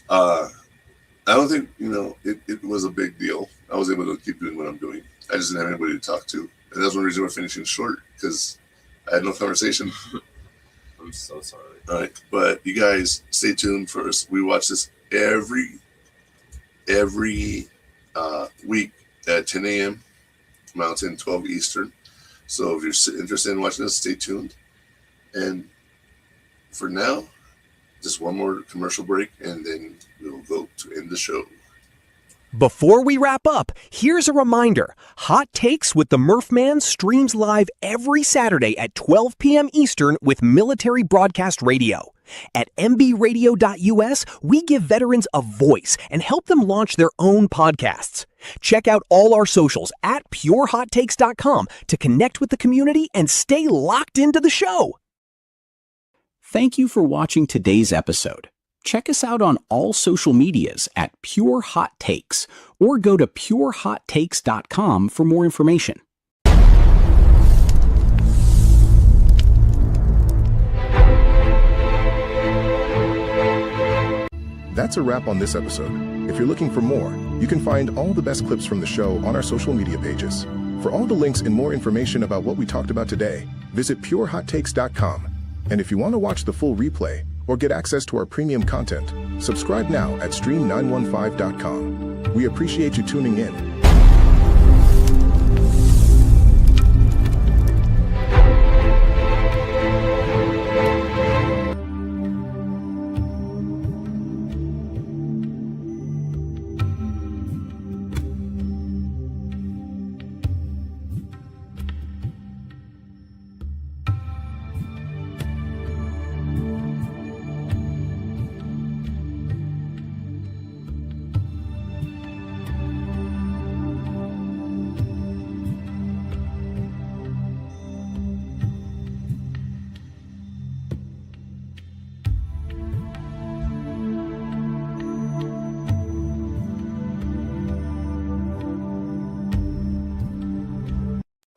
I don't think, it was a big deal. I was able to keep doing what I'm doing. I just didn't have anybody to talk to. And that's one reason we're finishing short, because I had no conversation. I'm so sorry. All right. But you guys stay tuned for us. We watch this every week at 10 a.m. Mountain, 12 Eastern. So if you're interested in watching us, stay tuned. And for now, just one more commercial break, and then we'll go to end the show. Before we wrap up, here's a reminder. Hot Takes with the Murphman streams live every Saturday at 12 p.m. Eastern with Military Broadcast Radio. At mbradio.us, we give veterans a voice and help them launch their own podcasts. Check out all our socials at purehottakes.com to connect with the community and stay locked into the show. Thank you for watching today's episode. Check us out on all social medias at Pure Hot Takes or go to purehottakes.com for more information. That's a wrap on this episode. If you're looking for more, you can find all the best clips from the show on our social media pages. For all the links and more information about what we talked about today, visit purehottakes.com. And if you want to watch the full replay or get access to our premium content, subscribe now at stream915.com. We appreciate you tuning in.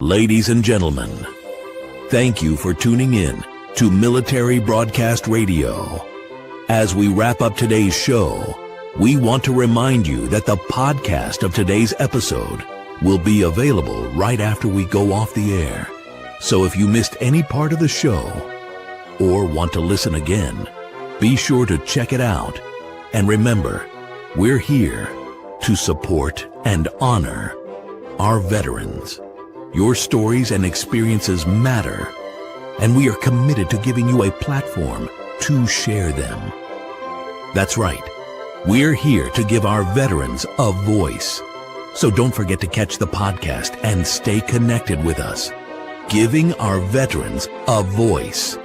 Ladies and gentlemen, thank you for tuning in to Military Broadcast Radio. As we wrap up today's show, we want to remind you that the podcast of today's episode will be available right after we go off the air. So if you missed any part of the show or want to listen again, be sure to check it out. And remember, we're here to support and honor our veterans. Your stories and experiences matter, and we are committed to giving you a platform to share them. That's right. We're here to give our veterans a voice. So don't forget to catch the podcast and stay connected with us. Giving our veterans a voice.